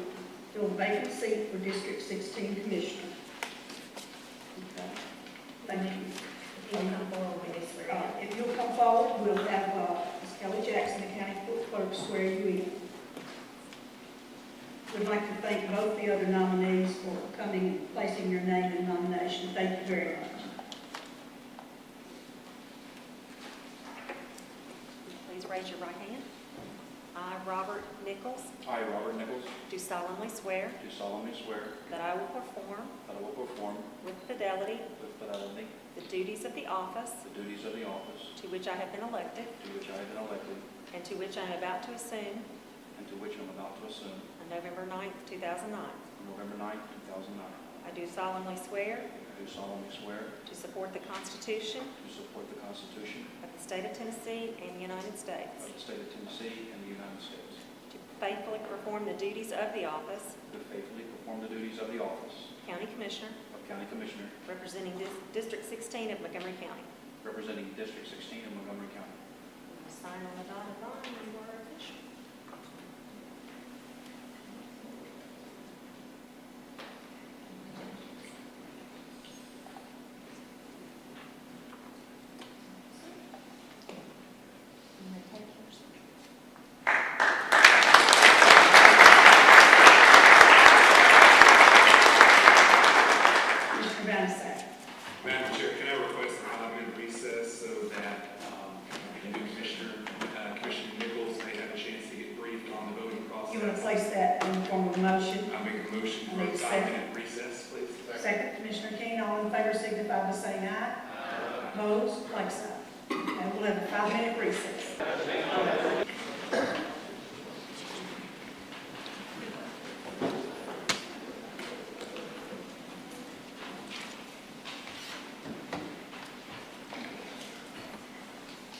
fill the vacant seat for District 16 Commissioner. Okay, thank you. If you'll come forward, we do swear in. If you'll come forward, we'll have Ms. Kelly Jackson, the county clerk, swear you in. We'd like to thank both the other nominees for coming and placing your name in nomination. Thank you very much. Please raise your right hand. I, Robert Nichols, I, Robert Nichols, do solemnly swear do solemnly swear that I will perform that I will perform with fidelity with fidelity the duties of the office the duties of the office to which I have been elected to which I have been elected and to which I am about to assume and to which I am about to assume on November 9th, 2009. on November 9, 2009. I do solemnly swear I do solemnly swear to support the Constitution to support the Constitution of the state of Tennessee and the United of States, the state of Tennessee and the United States, to faithfully perform the duties of the office to faithfully perform the duties of the office County Commissioner of County Commissioner representing District 16 of Montgomery County. representing District 16 of Montgomery County. Sign on the dotted line and you are official. You may take yours. Mr. Bannister. Madam Chair, can I request a 5-minute recess so that the new Commissioner, Commissioner Nichols, may have a chance to get briefed on the voting process? You want to place that in the form of a motion? I make a motion for I a need a second. 5-minute recess, please. Second, Commissioner King, all in favor signify by saying aye. Opposed, like sign. And we'll have a 5-minute recess.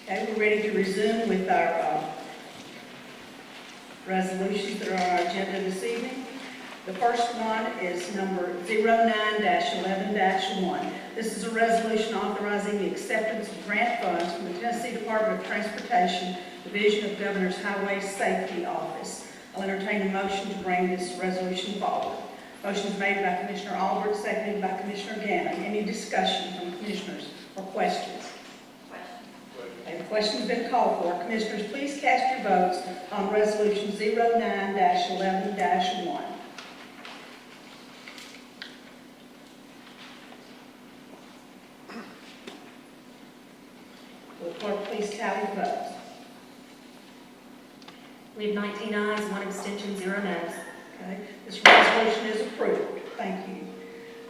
Okay, we're ready to resume with our resolutions that are on our agenda this evening. The first one is number 09-11-1. This is a resolution authorizing the acceptance of grant funds from the Tennessee Department of Transportation, Division of Governor's Highway Safety Office. I'll entertain a motion to bring this resolution forward. Motion is made by Commissioner Albert, seconded by Commissioner Gannon. Any discussion from commissioners or questions? Okay, the question has been called for. Commissioners, please cast your votes on resolution 09-11-1. Will the clerk please tally the votes? We have 19 ayes, 1 abstention, 0 noes. Okay, this resolution is approved. Thank you.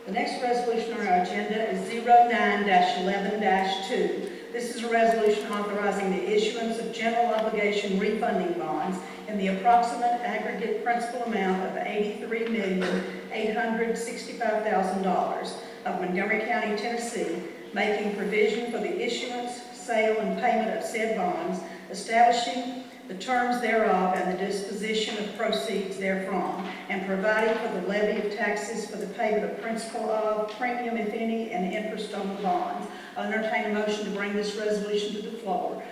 The next resolution on our agenda is 09-11-2. This is a resolution authorizing the issuance of general obligation refunding bonds in the approximate aggregate principal amount of $83,865,000 of Montgomery County, Tennessee, making provision for the issuance, sale, and payment of said bonds, establishing the terms thereof and the disposition of proceeds therefrom, and providing for the levy of taxes for the payment of principal of, premium if any, and interest on the bonds. I'll entertain a motion to bring this resolution to the floor.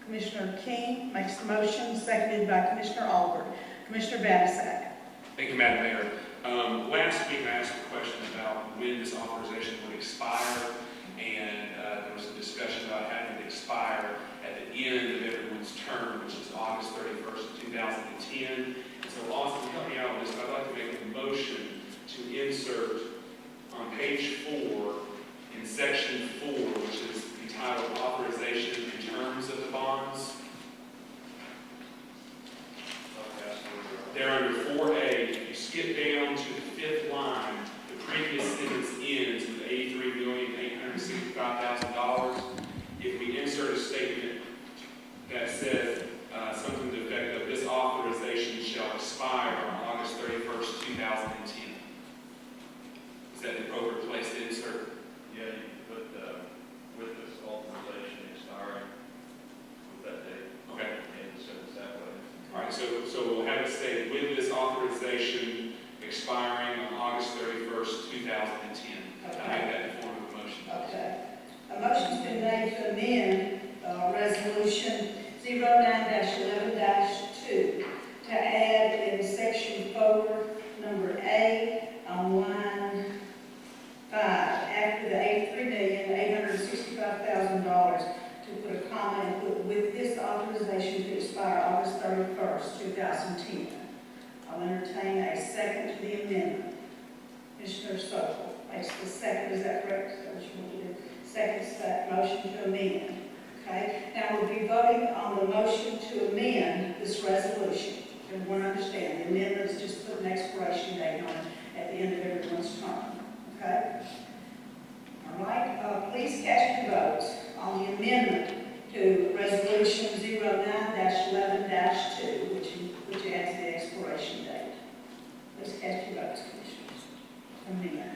Commissioner King makes the motion, seconded by Commissioner Albert. Commissioner Bannister. Thank you, Madam Mayor. Last week I asked a question about when this authorization would expire, and there was a discussion about having it expire at the end of everyone's term, which is August 31st, 2010. And so, Austin, help me out with this. I'd like to make insert on page 4, in section 4, which is entitled Authorization in Terms of the Bonds. They're under 4A. If you skip down to the 5th line, the previous sentence ends with $83,865,000. If we insert a statement that says something to the effect of this authorization shall expire on August 31st, 2010. Is that the appropriate place to insert? Yeah, you put, with this authorization expiring with that date. Okay. And so it's that way. All right, so we'll have it say, with this authorization expiring on August 31st, 2010. I make that in the form of a motion. Okay. A motion's been made to amend Resolution 09-11-2 to add in section 4, number A, on line 5, after the $83,865,000, to put a comma and put with this authorization to expire August 31st, 2010. I'll entertain a second to the amendment. Commissioner Sokol makes the second, is that correct? Is that what you want to do? Seconds that motion to amend. Okay, now we'll be voting on the motion to amend this resolution. Everyone understand, the amendment is just put an expiration date on it at the end of everyone's term. Okay? All right, please cast your votes on the amendment to Resolution 09-11-2, which adds the expiration date. Please cast your votes, Commissioners. Amendment.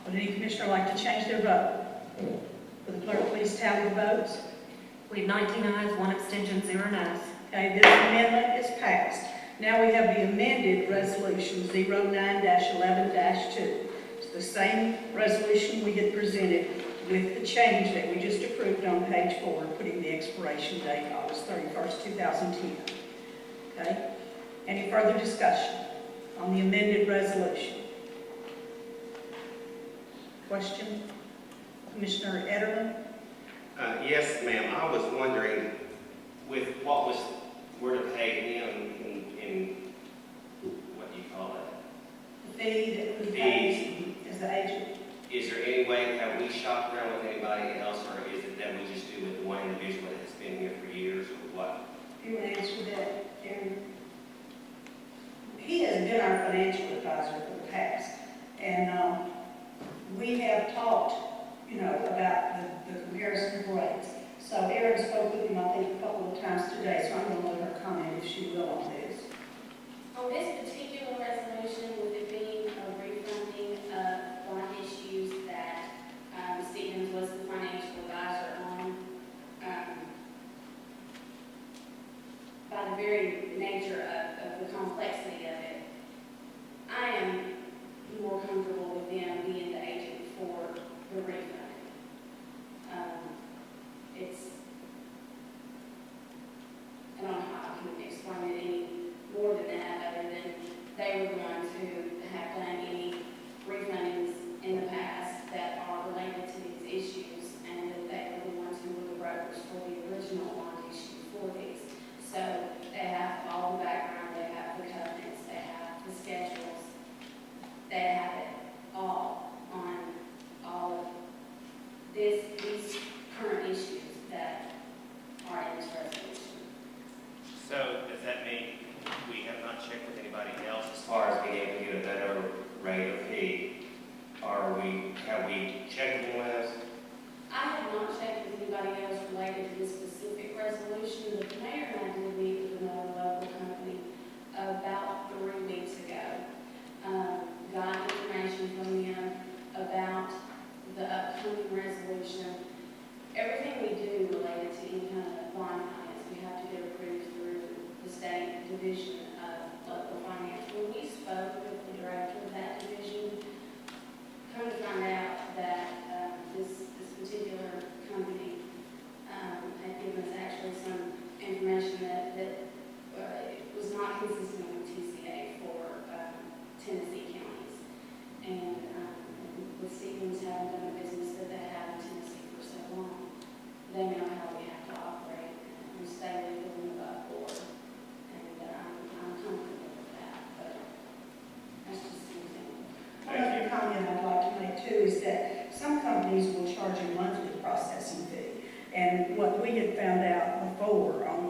Would any commissioner like to change their vote? Will the clerk please tally the votes? We have 19 ayes, 1 abstention, 0 noes. Okay, this amendment is passed. Now we have the amended resolution 09-11-2. It's the same resolution we had presented with the change that we just approved on page 4, putting the expiration date August 31st, 2010. Okay? Any further discussion on the amended resolution? Question? Commissioner Ederman? Yes, ma'am. I was wondering, with what we're to pay him in what do you call it? The fee that we pay as the agent. Is there any way, have we shopped around with anybody else, or is it that we just do with one individual that has been here for years, or what? If you would answer that, Aaron. He has been our financial advisor for the past, and we have talked, about the comparison of rates. So Aaron spoke with him, I think, a couple of times today, so I'm going to let her comment if she will on this. On this particular resolution, with it being a refunding of bond issues that Stevens was the financial advisor on, by the very nature of the complexity of it, I am more comfortable with them being the agent for the refund. I don't know how I can explain it any more than that, other than they were the ones who have done any refundings in the past that are related to these issues, and that they were the ones who were the brokers for the original bond issue for these. So they have all the background, they have the covenants, they have the schedules, they have it all on all of these current issues that are in this resolution. So does that mean we have not checked with anybody else as far as being able to get a better rate of fee? Have we checked with anyone else? I have not checked with anybody else related to this specific resolution, but the mayor and I did meet with another local company about 3 weeks ago. Got information from them about the upcoming resolution. Everything we do related to any kind of bond finance, we have to get approved through the state division of local finance. When we spoke with the director of that division, come to find out that this particular company had given us actually some information that was not consistent with TCA for Tennessee counties. And with Stevens having done a business that they have in Tennessee for so long, they know how we have And what we had found out before on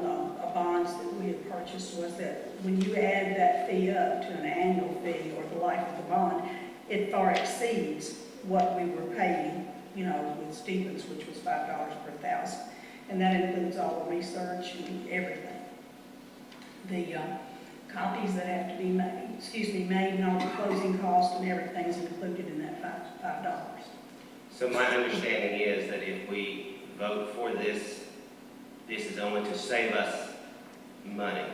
bonds that we had purchased was that when you add that fee up to an annual fee or the life of the bond, it far exceeds what we were paying, with Stevens, which was $5 per thousand. And that includes all the research and everything. The copies that have to be made and all the closing costs and everything's included in that $5. So my understanding is that if we vote for this, this is only to save us money.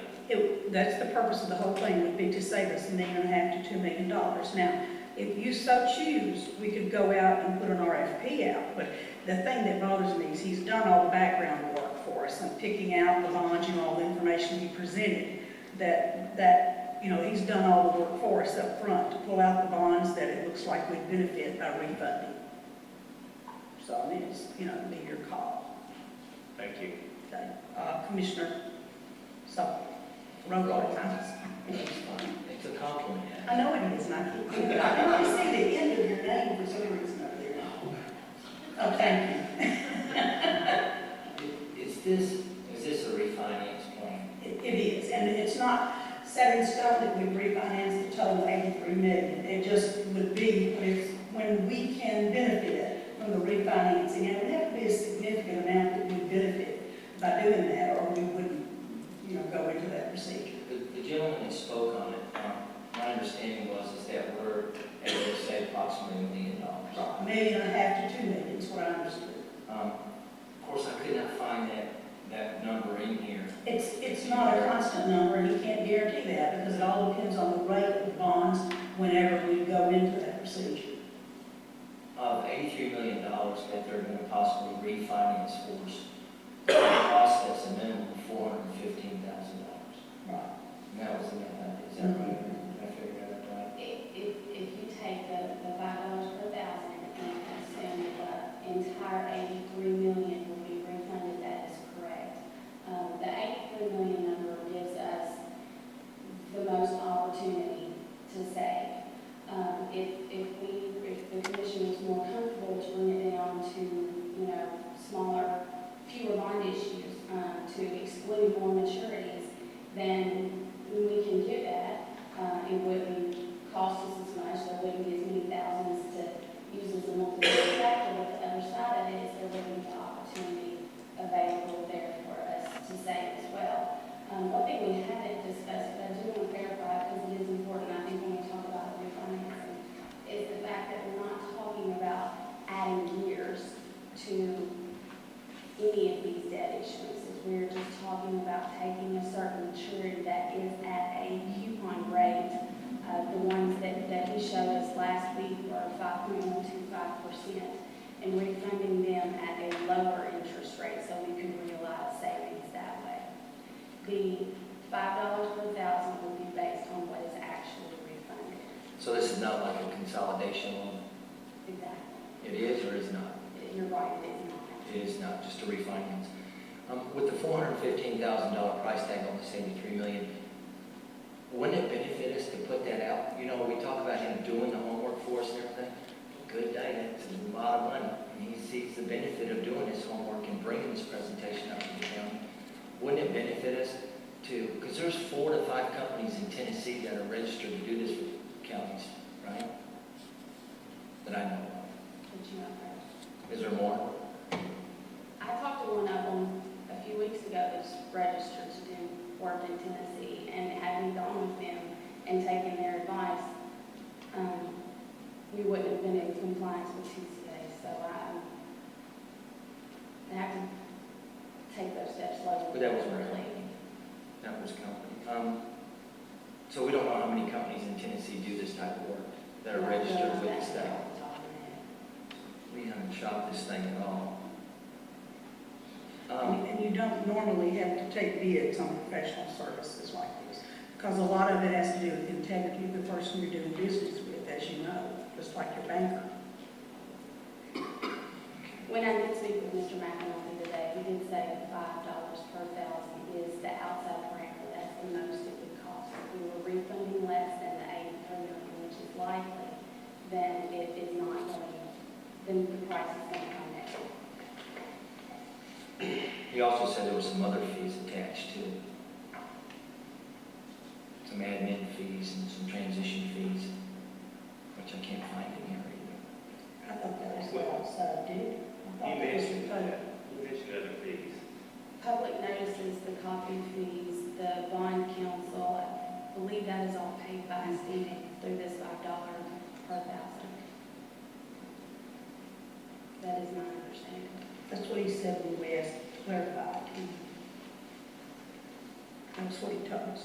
That's the purpose of the whole thing, would be to save us $1.5 million to $2 million. Now, if you so choose, we could go out and put an RFP out, but the thing that bothers me is he's done all the background work for us and picking out the bonds, all the information he presented, that he's done all the work for us up front to pull out the bonds that it looks like we'd benefit by refunding. So, I mean, it's, be your call. Thank you. Okay. Commissioner, so, roll call time. It's a compliment. I know it is, and I keep thinking, I can see the end of your name for some reason up there. Oh, thank you. Is this a refinance plan? It is, and it's not set in stone that we refinance the total $83 million. It just would be when we can benefit from the refinancing, and it would have to be a significant amount that we benefit by doing that, or we wouldn't, go into that procedure. The gentleman that spoke on it, my understanding was that we're able to save approximately $1 million. $1.5 million to $2 million is what I understood. Of course, I could not find that number in here. It's not a constant number, and you can't guarantee that, because it all depends on the rate of the bonds whenever we go into that procedure. Of $83 million that they're going to possibly refinance for us, the cost that's a minimum of $415,000. Right. And that was the net, is that right? Did I figure that right? If you take the $5 per thousand and assume the entire $83 million will be refunded, that is correct. The $83 million number gives us the most opportunity to save. If the commission was more comfortable to bring it down to, smaller, fewer bond issues, to exclude more maturities, then we can do that. It wouldn't cost us as much, there wouldn't be as many thousands to use as a multiplier factor, but the other side of it is there wouldn't be the opportunity available there for us to save as well. One thing we haven't discussed, but I do want to clarify because it is important, I think, when we talk about refinancing, is the fact that we're not talking about adding years to any of these debt issuances. We're just talking about taking a certain maturity that is at a coupon rate. The ones that he showed us last week were 5.125% and refunding them at a lower interest rate so we could realize savings that way. The $5 per thousand will be based on what is actually refunded. So this is not like a consolidation loan? Exactly. It is or is not? You're right, it is not. It is not, just a refinance. With the $415,000 price tag on this $83 million, wouldn't it benefit us to put that out? We talk about him doing the homework for us and everything. Good day, that's a lot of money. And he sees the benefit of doing his homework and bringing this presentation up to the county. Wouldn't it benefit us because there's 4 to 5 companies in Tennessee that are registered to do this for counties, right? That I know of. Is there more? I talked to one of them a few weeks ago that's registered to do work in Tennessee, and had we gone with them and taken their advice, we wouldn't have been in compliance with TCA. So I have to take those steps slowly. But that was right. That was company. So we don't know how many companies in Tennessee do this type of work that are registered with the state. We haven't shopped this thing at all. And you don't normally have to take bids on professional services like this, because a lot of it has to do with integrity of the person you're doing business with, as you know, just like your banker. When I did speak with Mr. McEnroe today, he did say that $5 per thousand is the outside parameter. That's the most it would cost. If we were refunding less than the $83 million, which is likely, then it is not going, then the price is going to come down. He also said there were some other fees attached to it. Some admin fees and some transition fees, which I can't find in here either. I thought that was the outside due. You mentioned other fees. Public notices, the copy fees, the bond counsel, I believe that is all paid by standing through this $5 per thousand. That is my understanding. That's what he said when we asked to clarify. That's what he told us.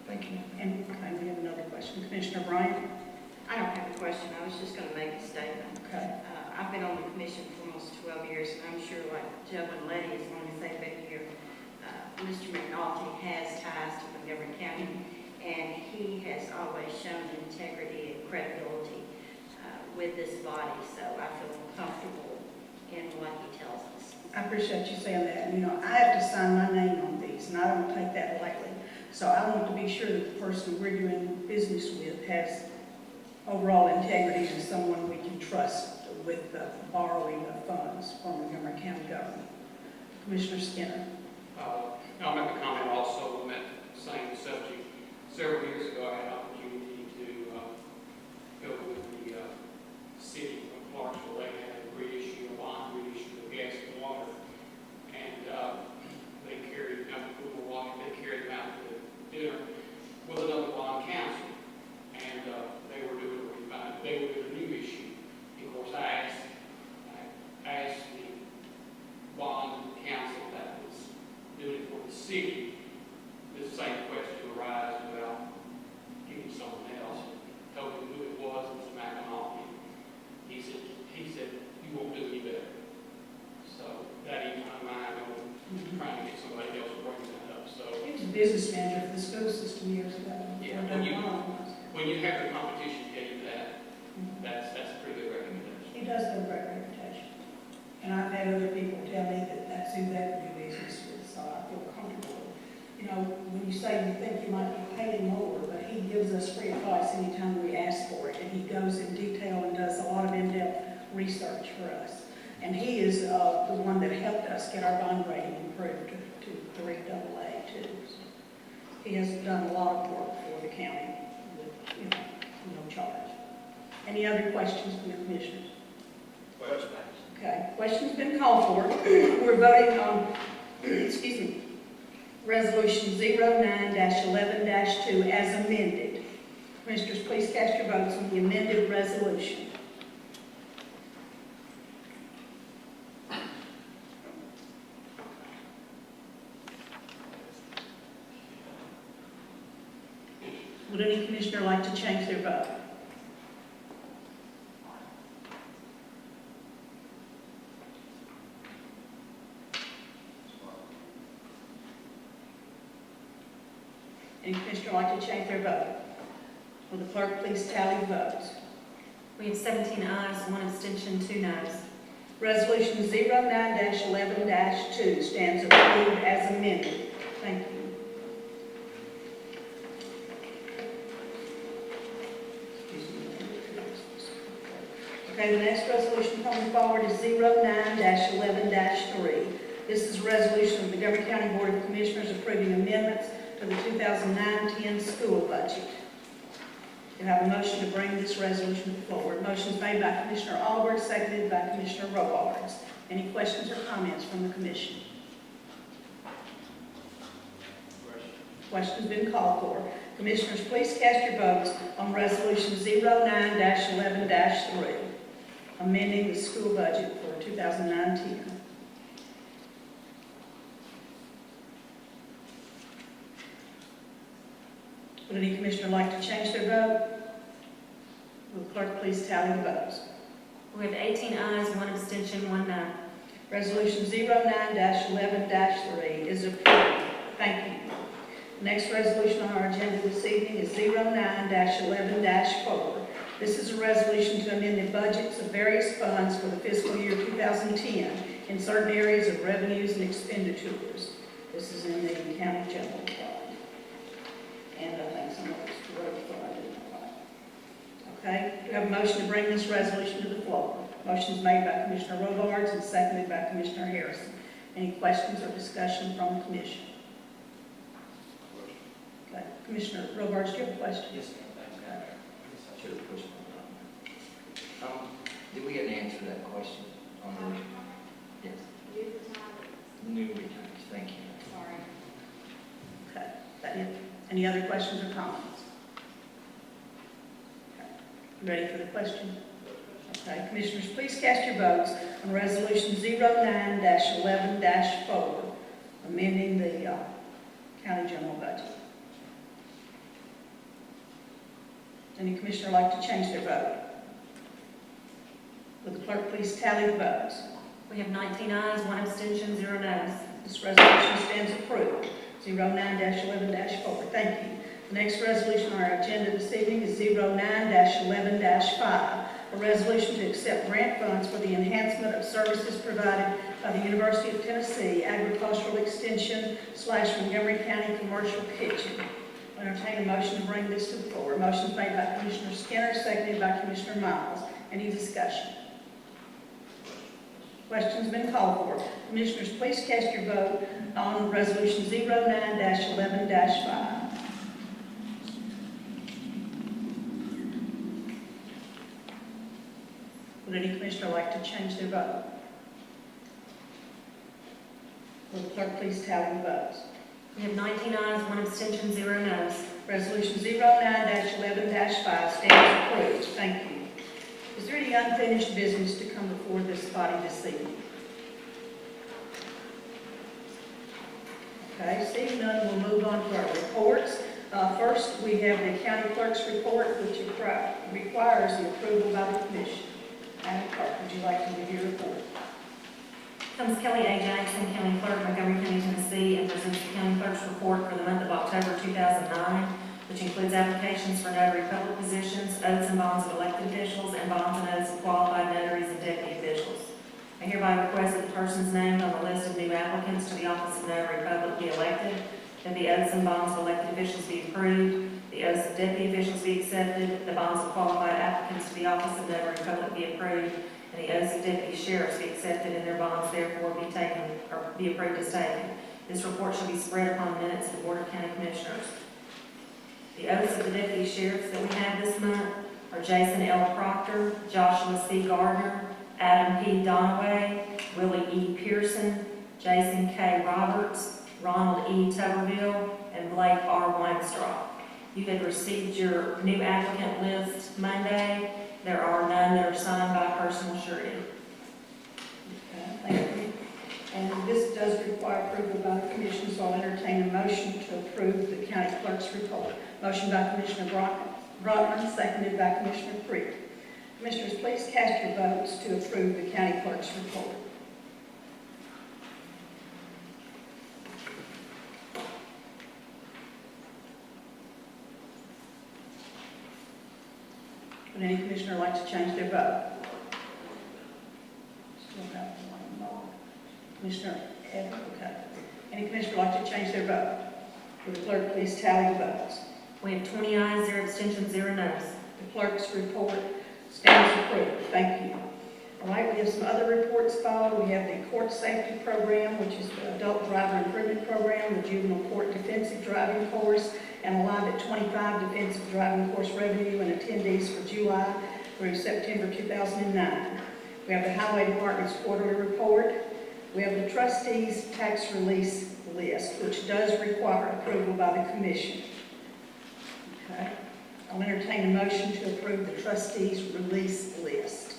Thank you. And okay, we have another question. Commissioner Bryant? I don't have a question, I was just going to make a statement. Okay. I've been on the commission for almost 12 years, and I'm sure like Joe and Letty, as long as they've been here, Mr. McNulty has ties to Montgomery County, and he has always shown integrity and credibility with this body, so I feel comfortable in what he tells us. I appreciate you saying that. You know, I have to sign my name on these, and I don't take that lightly. So I want to be sure that the person we're doing business with has overall integrity and someone we can trust with the borrowing of funds from Montgomery County government. Commissioner Skinner. I'll make a comment also on that same subject. Several years ago, I had an opportunity to go with the city of Clarksville. They had a reissue, a bond reissue of gas and water, and they carried them out to dinner with another bond counsel, and they were doing a new issue. Of course, I asked the bond counsel that was doing it for the city, the same question arise about getting someone else. Told him who it was, Mr. McNulty. He said, you won't do any better. So that eased my mind on trying to get somebody else to bring that up. So He was a business manager for the school system years ago. yeah, when you have the competition getting that, that's a pretty good recommendation. He does have a great reputation. And I've had other people tell me that that's who they would do business with, so I feel comfortable. You know, when you say you think you might be paying more, but he gives us free advice anytime we ask for it, and he goes in detail and does a lot of in-depth research for us. And he is the one that helped us get our bond rating improved to 3AA too. So he has done a lot of work for the county with, you know, no charge. Any other questions from the commissioners? Questions? Okay, question's been called for. We're voting on, excuse me, Resolution 09-11-2 as amended. Commissioners, please cast your votes on the amended resolution. Would any commissioner like to change their vote? Any commissioner like to change their vote? Will the clerk please tally the votes? We have 17 ayes, 1 abstention, 2 noes. Resolution 09-11-2 stands approved as amended. Thank you. Okay, the next resolution coming forward is 09-11-3. This is a resolution of the Montgomery County Board of Commissioners approving amendments to the 2009-10 school budget. You have a motion to bring this resolution forward. Motion is made by Commissioner Albert, seconded by Commissioner Robards. Any questions or comments from the commission? Question's been called for. Commissioners, please cast your votes on Resolution 09-11-3, amending the school budget for 2009-10. Would any commissioner like to change their vote? Will the clerk please tally the votes? We have 18 ayes, 1 abstention, 1 no. Resolution 09-11-3 is approved. Thank you. The next resolution on our agenda this evening is 09-11-4. This is a resolution to amend the budgets of various funds for the fiscal year 2010 in certain areas of revenues and expenditures. This is in the county general fund. And I think some of it's road fund. Okay, do you have a motion to bring this resolution to the floor? Motion is made by Commissioner Robards and seconded by Commissioner Harrison. Any questions or discussion from the commission? Okay, Commissioner Robards, do you have a question? Yes, ma'am, thank you. I should have pushed my button. Did we get an answer to that question on the, yes, new returns, thank you. Sorry. Okay, that it. Any other questions or comments? Okay, you ready for the question? Okay, Commissioners, please cast your votes on Resolution 09-11-4, amending the county general budget. Does any commissioner like to change their vote? Will the clerk please tally the votes? We have 19 ayes, 1 abstention, 0 noes. This resolution stands approved. 09-11-4. Thank you. The next resolution on our agenda this evening is 09-11-5, a resolution to accept grant funds for the enhancement of services provided by the University of Tennessee Agricultural Extension / Montgomery County Commercial Kitchen. I entertain a motion to bring this to the floor. Motion made by Commissioner Skinner, seconded by Commissioner Miles. Any discussion? Question's been called for. Commissioners, please cast your vote on Resolution 09-11-5. Would any commissioner like to change their vote? Will the clerk please tally the votes? We have 19 ayes, 1 abstention, 0 noes. Resolution 09-11-5 stands approved. Thank you. Is there any unfinished business to come before this body this evening? Okay, seeing none, we'll move on to our reports. First, we have the county clerk's report, which requires the approval by the commission. Madam Clerk, would you like to give your report? Comes Kelly A. Jackson, County Clerk, Montgomery County, Tennessee, and presents the County Clerk's report for the month of October 2009, which includes applications for notary public positions, oaths and bonds of elected officials, and bonds and oaths of qualified notaries and deputy officials. I hereby request that the persons named on the list of new applicants to the office of notary public be elected, that the oaths and bonds of elected officials be approved, the oaths of deputy officials be accepted, the bonds of qualified applicants to the office of notary public be approved, and the oaths of deputy sheriffs be accepted and their bonds therefore be taken or be approved as taken. This report shall be spread upon the minutes of the Board of County Commissioners. The oaths of the deputy sheriffs that we have this month are Jason L. Proctor, Joshua C. Gardner, Adam P. Donaway, Willie E. Pearson, Jason K. Roberts, Ronald E. Tuberville, and Blake R. Weinstraw. You had received your new applicant list Monday. There are none that are signed by personal surety. Thank you. And this does require approval by the commission, so I'll entertain a motion to approve the county clerk's report. Motion by Commissioner Brockman, seconded by Commissioner Creek. Commissioners, please cast your votes to approve the county clerk's report. Would any commissioner like to change their vote? Still have one more. Commissioner Ed, okay. Any commissioner like to change their vote? Will the clerk please tally the votes? We have 20 ayes, 0 abstentions, 0 noes. The clerk's report stands approved. Thank you. All right, we have some other reports filed. We have the court safety program, which is the adult driver improvement program, the juvenile court defensive driving course, and a Live at 25 defensive driving course revenue and attendees for July through September 2009. We have the highway department's quarterly report. We have the trustees' tax release list, which does require approval by the commission. Okay. I'll entertain a motion to approve the trustees' release list.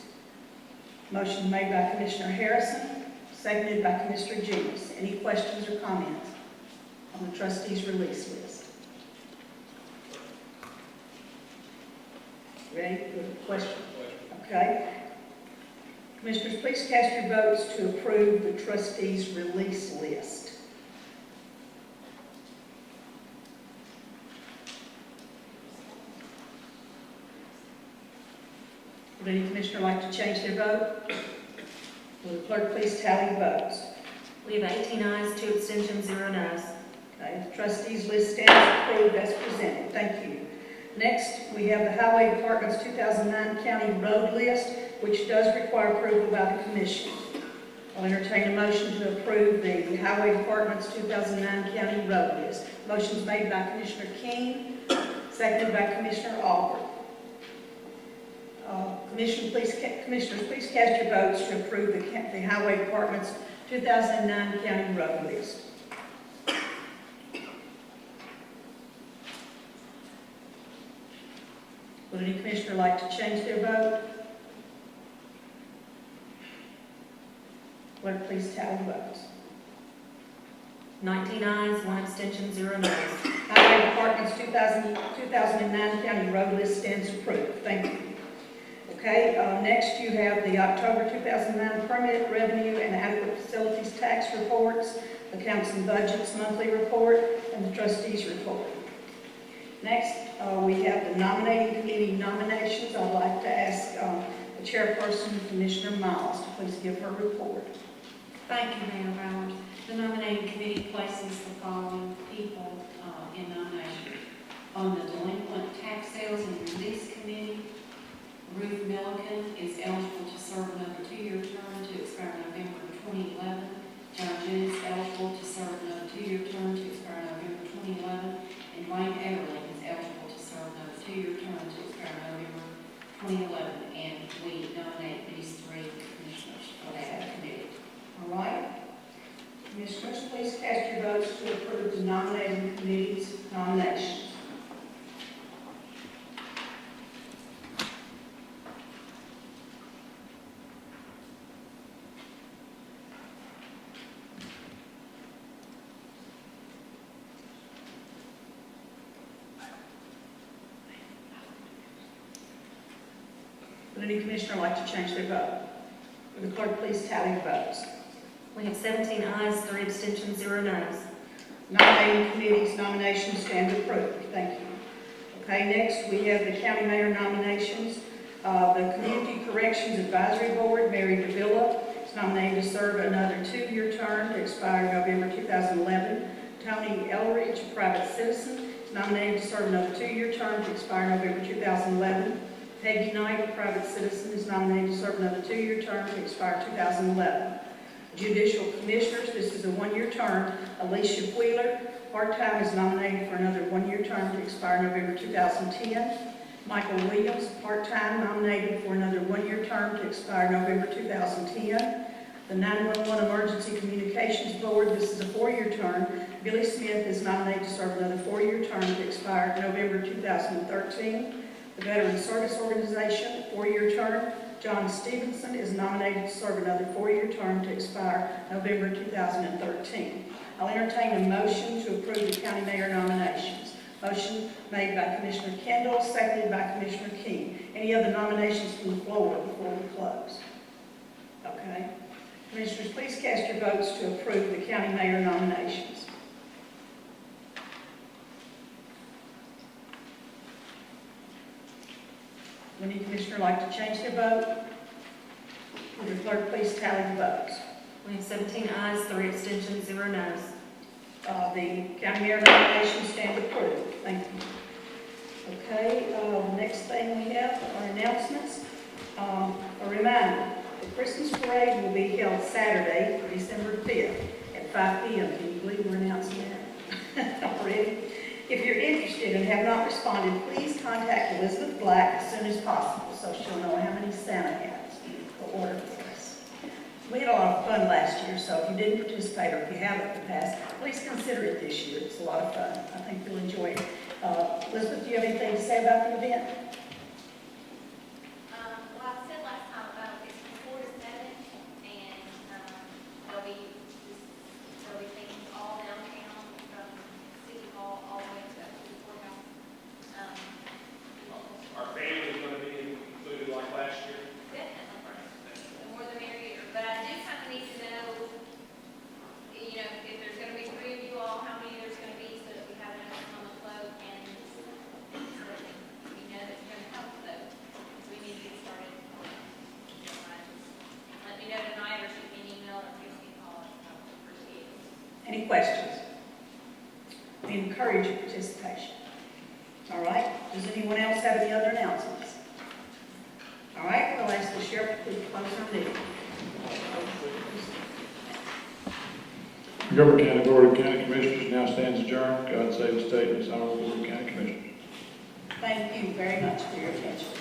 Motion made by Commissioner Harrison, seconded by Commissioner Jenkins. Any questions or comments on the trustees' release list? Ready for the question? Okay. Commissioners, please cast your votes to approve the trustees' release list. Would any commissioner like to change their vote? Will the clerk please tally the votes? We have 18 ayes, 2 abstentions, 0 noes. Okay, the trustees list stands approved as presented. Thank you. Next, we have the Highway Department's 2009 County Road List. which does require approval by the commission. I'll entertain a motion to approve the Highway Department's 2009 county road list. Motion's made by Commissioner King, seconded by Commissioner Albert. Commissioners, please cast your votes to approve the Highway Department's 2009 county road list. Would any commissioner like to change their vote? Clerk, please tally the votes. 19 ayes, 1 abstention, 0 noes. Highway Department's 2009 county road list stands approved. Thank you. Okay, next you have the October 2009 permit revenue and adequate facilities tax reports, the accounts and budgets monthly report, and the trustees report. Next, we have the nominating committee nominations. I'd like to ask the chairperson, Commissioner Miles, to please give her report. Thank you, Mayor Bowers. The nominating committee places the following people in nomination. On the delinquent tax sales and release committee, Ruth Milliken is eligible to serve another 2-year term to expire November 2011. John Jennings is eligible to serve another 2-year term to expire November 2011. And Dwayne Everly is eligible to serve another 2-year term to expire November 2011. And we nominate these 3 commissioners for that committee. All right. Commissioners, please cast your votes to approve the nominating committee's nominations. Would any commissioner like to change their vote? Would the clerk please tally the votes? We have 17 ayes, 3 abstentions, 0 noes. Nominating committee's nominations stand approved. Thank you. Okay, next we have the county mayor nominations. The Community Corrections Advisory Board, Mary Davila, is nominated to serve another 2-year term to expire November 2011. Tony Elridge, a private citizen, is nominated to serve another 2-year term to expire November 2011. Peggy Knight, a private citizen, is nominated to serve another 2-year term to expire 2011. Judicial Commissioners, this is a 1-year term. Alicia Wheeler, part-time, is nominated for another 1-year term to expire November 2010. Michael Williams, part-time, nominated for another 1-year term to expire November 2010. The 911 Emergency Communications Board, this is a 4-year term. Billy Smith is nominated to serve another 4-year term to expire November 2013. The Veteran Service Organization, 4-year term. John Stevenson is nominated to serve another 4-year term to expire November 2013. I'll entertain a motion to approve the county mayor nominations. Motion made by Commissioner Kendall, seconded by Commissioner King. Any other nominations from the floor before we close? Okay. Commissioners, please cast your votes to approve the county mayor nominations. Would any commissioner like to change their vote? Would the clerk please tally the votes? We have 17 ayes, 3 abstentions, 0 noes. The county mayor nominations stand approved. Thank you. Okay, the next thing we have are announcements. A reminder, the Christmas parade will be held Saturday, December 5th at 5 p.m. Can you believe we're announcing that already? If you're interested and have not responded, please contact Elizabeth Black as soon as possible so she'll know how many Santa hats will order for us. We had a lot of fun last year, so if you didn't participate or if you haven't in the past, please consider it this year. It's a lot of fun. I think you'll enjoy it. Elizabeth, do you have anything to say about the event? Well, I said last time, it's from 4 to 7, and there'll be things all downtown from City Hall all the way to the courthouse. Our family's going to be included like last year. Definitely. The more the merrier. But I do kind of need to know, you know, if there's going to be 3 of you all, how many there's going to be so that we have enough on the float and so that we know that you're going to help though. Because we need to get started. Let me know tonight or shoot me an email or give me a call. I would appreciate it. Any questions? We encourage your participation. All right. Does anyone else have any other announcements? All right, we'll ask the sheriff to please close our meeting. Montgomery County Board of County Commissioners now stands adjourned. God save the state and its honorable Board of County Commissioners. Thank you very much for your attention.